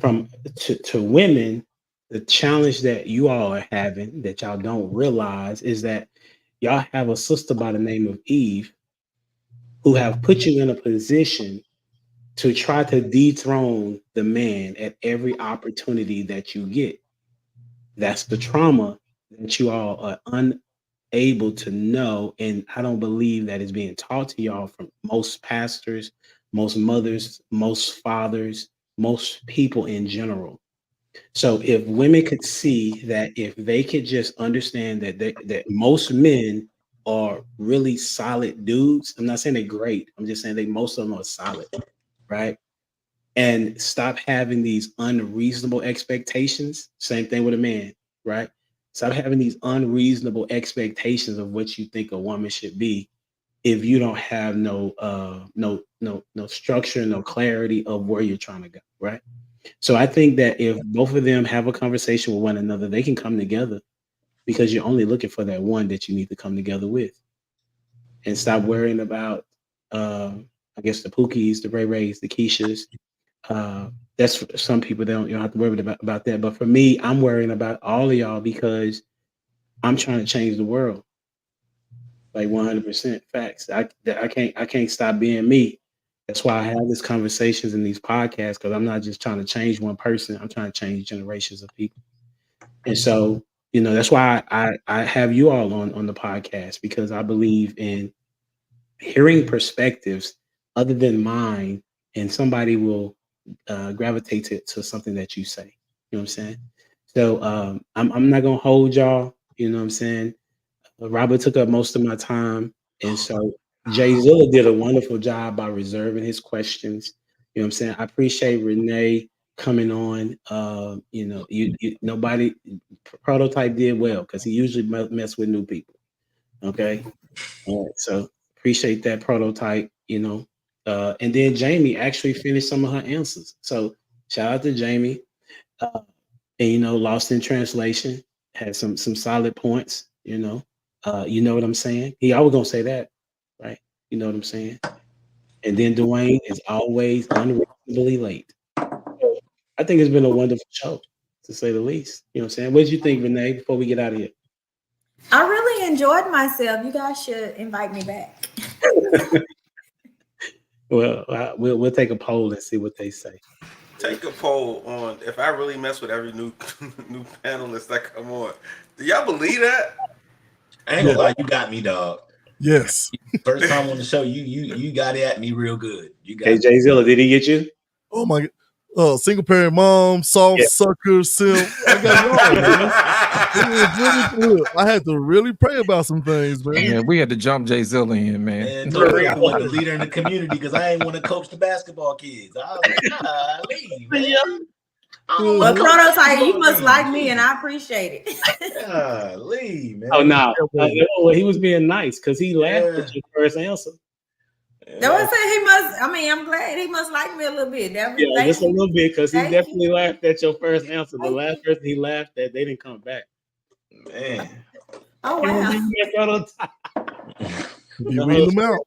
To women, the challenge that you all are having that y'all don't realize is that y'all have a sister by the name of Eve who have put you in a position to try to dethrone the man at every opportunity that you get. That's the trauma that you all are unable to know. And I don't believe that is being taught to y'all from most pastors, most mothers, most fathers, most people in general. So if women could see that, if they could just understand that most men are really solid dudes. I'm not saying they're great. I'm just saying most of them are solid, right? And stop having these unreasonable expectations. Same thing with a man, right? Stop having these unreasonable expectations of what you think a woman should be if you don't have no structure, no clarity of where you're trying to go, right? So I think that if both of them have a conversation with one another, they can come together, because you're only looking for that one that you need to come together with. And stop worrying about, I guess, the Pookies, the Ray Rays, the Keishas. That's for some people, you don't have to worry about that. But for me, I'm worrying about all of y'all, because I'm trying to change the world. Like 100% facts. I can't stop being me. That's why I have these conversations in these podcasts, because I'm not just trying to change one person. I'm trying to change generations of people. And so, that's why I have you all on the podcast, because I believe in hearing perspectives other than mine, and somebody will gravitate to something that you say. You know what I'm saying? So I'm not gonna hold y'all. You know what I'm saying? Robert took up most of my time, and so Jay Zilla did a wonderful job by reserving his questions. You know what I'm saying? I appreciate Renee coming on. Nobody Prototype did well, because he usually mess with new people. Okay, all right. So appreciate that, Prototype. And then Jamie actually finished some of her answers. So shout out to Jamie. And Lost in Translation had some solid points. You know what I'm saying? He always gonna say that, right? You know what I'm saying? And then Dwayne is always unreasonably late. I think it's been a wonderful show, to say the least. You know what I'm saying? What did you think, Renee, before we get out of here? I really enjoyed myself. You guys should invite me back. Well, we'll take a poll and see what they say. Take a poll on if I really mess with every new panelist that come on. Do y'all believe that? I ain't gonna lie, you got me, dog. Yes. First time on the show, you got it at me real good. You got Hey, Jay Zilla, did he get you? Oh my God. Single parent mom, soft sucker, simp. I got y'all, man. I had to really pray about some things, man. Yeah, we had to jump Jay Zilla in, man. And told me I was the leader in the community, because I ain't want to coach the basketball kids. I was like, leave, man. But Prototype, you must like me, and I appreciate it. Leave, man. Oh no, he was being nice, because he laughed at your first answer. That was saying he must. I mean, I'm glad he must like me a little bit. Just a little bit, because he definitely laughed at your first answer. The last person he laughed at, they didn't come back. Man. Oh wow. You read them out.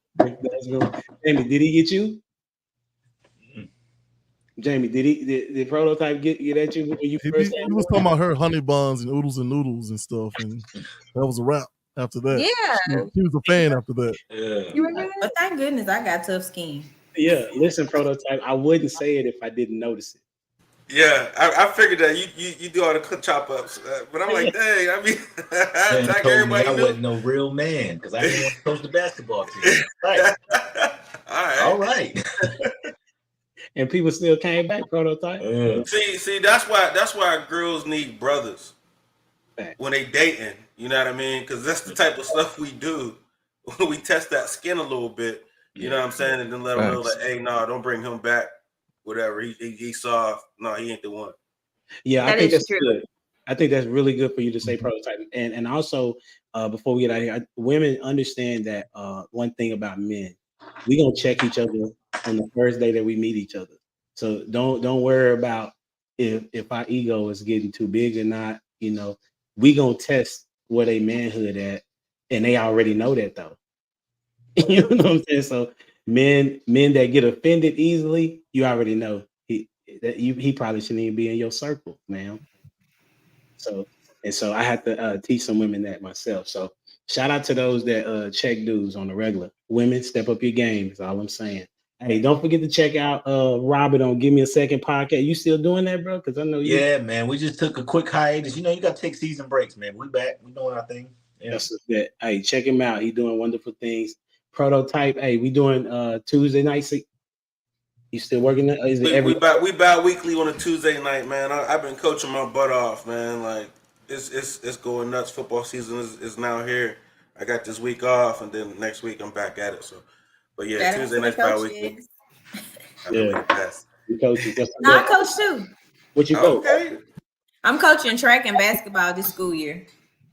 Jamie, did he get you? Jamie, did Prototype get at you when you first? He was talking about her honey buns and oodles and noodles and stuff, and that was a wrap. After that, she was a fan after that. But thank goodness I got tough skin. Yeah, listen, Prototype, I wouldn't say it if I didn't notice it. Yeah, I figured that you do all the chop ups, but I'm like, dang, I mean, I wasn't no real man, because I didn't want to coach the basketball team. Right. All right. All right. and people still came back. Prototype. See, that's why girls need brothers when they dating. You know what I mean? Because that's the type of stuff we do. We test that skin a little bit. You know what I'm saying, and then let them know like, hey, no, don't bring him back. Whatever he soft. No, he ain't the one. Yeah, I think that's good. I think that's really good for you to say Prototype. And also, before we get out of here, women understand that one thing about men, we gonna check each other on the first day that we meet each other. So don't worry about if our ego is getting too big or not. You know, we gonna test where they manhood at, and they already know that though. You know what I'm saying? So men that get offended easily, you already know he probably shouldn't even be in your circle, man. So I have to teach some women that myself. So shout out to those that check dudes on the regular. Women, step up your game. Is all I'm saying. Hey, don't forget to check out Robert on Give Me a Second podcast. You still doing that, bro? Because I know you. Yeah, man. We just took a quick hiatus. You know, you got to take season breaks, man. We back. We doing our thing. Yeah. Hey, check him out. He's doing wonderful things. Prototype. Hey, we doing Tuesday nights. You still working? We bi-weekly on a Tuesday night, man. I've been coaching my butt off, man. Like it's going nuts. Football season is now here. I got this week off, and then next week I'm back at it. So, but yeah, That's Tuesday nights bi-weekly. Yeah, you coaching. No, I coach too. What you coach? Okay. I'm coaching track and basketball this school year.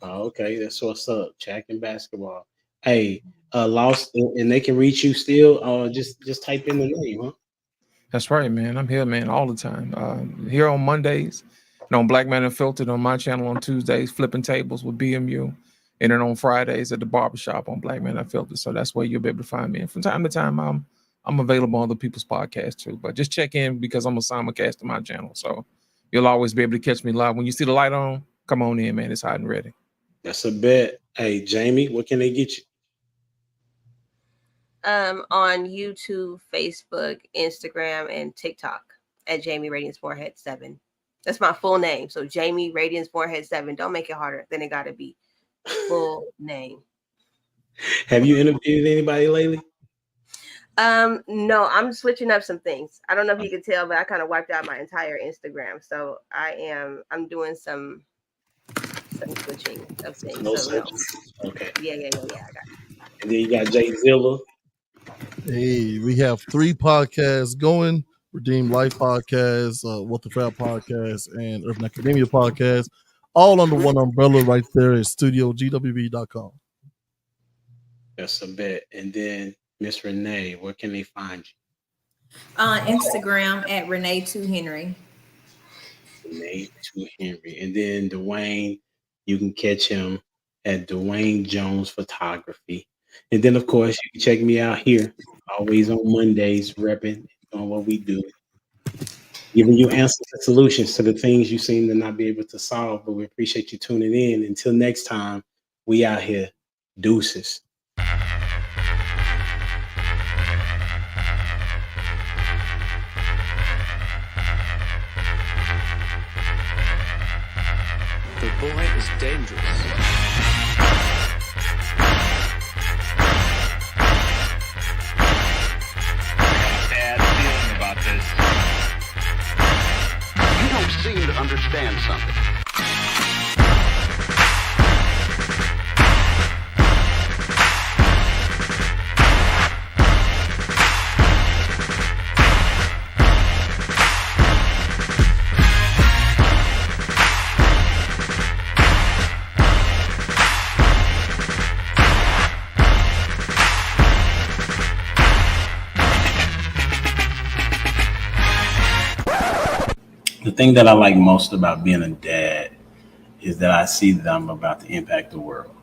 Oh, okay, that's what's up. Track and basketball. Hey, Lost, and they can reach you still. Just type in the name, huh? That's right, man. I'm here, man, all the time. Here on Mondays, and on Black Man Unfiltered on my channel on Tuesdays, flipping tables with BMU, and then on Fridays at the barbershop on Black Man Unfiltered. So that's where you'll be able to find me. And from time to time, I'm available on other people's podcasts too. But just check in because I'm a simulcast on my channel, so you'll always be able to catch me live. When you see the light on, come on in, man. It's hot and ready. That's a bet. Hey, Jamie, what can they get you? On YouTube, Facebook, Instagram, and TikTok at Jamie Radiance Moorhead 7. That's my full name. So Jamie Radiance Moorhead 7. Don't make it harder than it gotta be. Full name. Have you interviewed anybody lately? No, I'm switching up some things. I don't know if you can tell, but I kind of wiped out my entire Instagram. So I'm doing some switching of things. No so, okay. Yeah. I got it. And then you got Jay Zilla. Hey, we have 3 podcasts going: Redeem Life Podcast, What the Trap Podcast, and Urban Academia Podcast, all under one umbrella right there at StudioGWB.com. That's a bet. And then Miss Renee, where can they find you? On Instagram at Renee2Henry. Renee2Henry. And then Dwayne, you can catch him at Dwayne Jones Photography. And then, of course, you can check me out here, always on Mondays, repping on what we do, giving you answers and solutions to the things you seem to not be able to solve. But we appreciate you tuning in. Until next time, we out here. Deuces. The boy is dangerous. Seem to understand something. The thing that I like most about being a dad is that I see that I'm about to impact the world.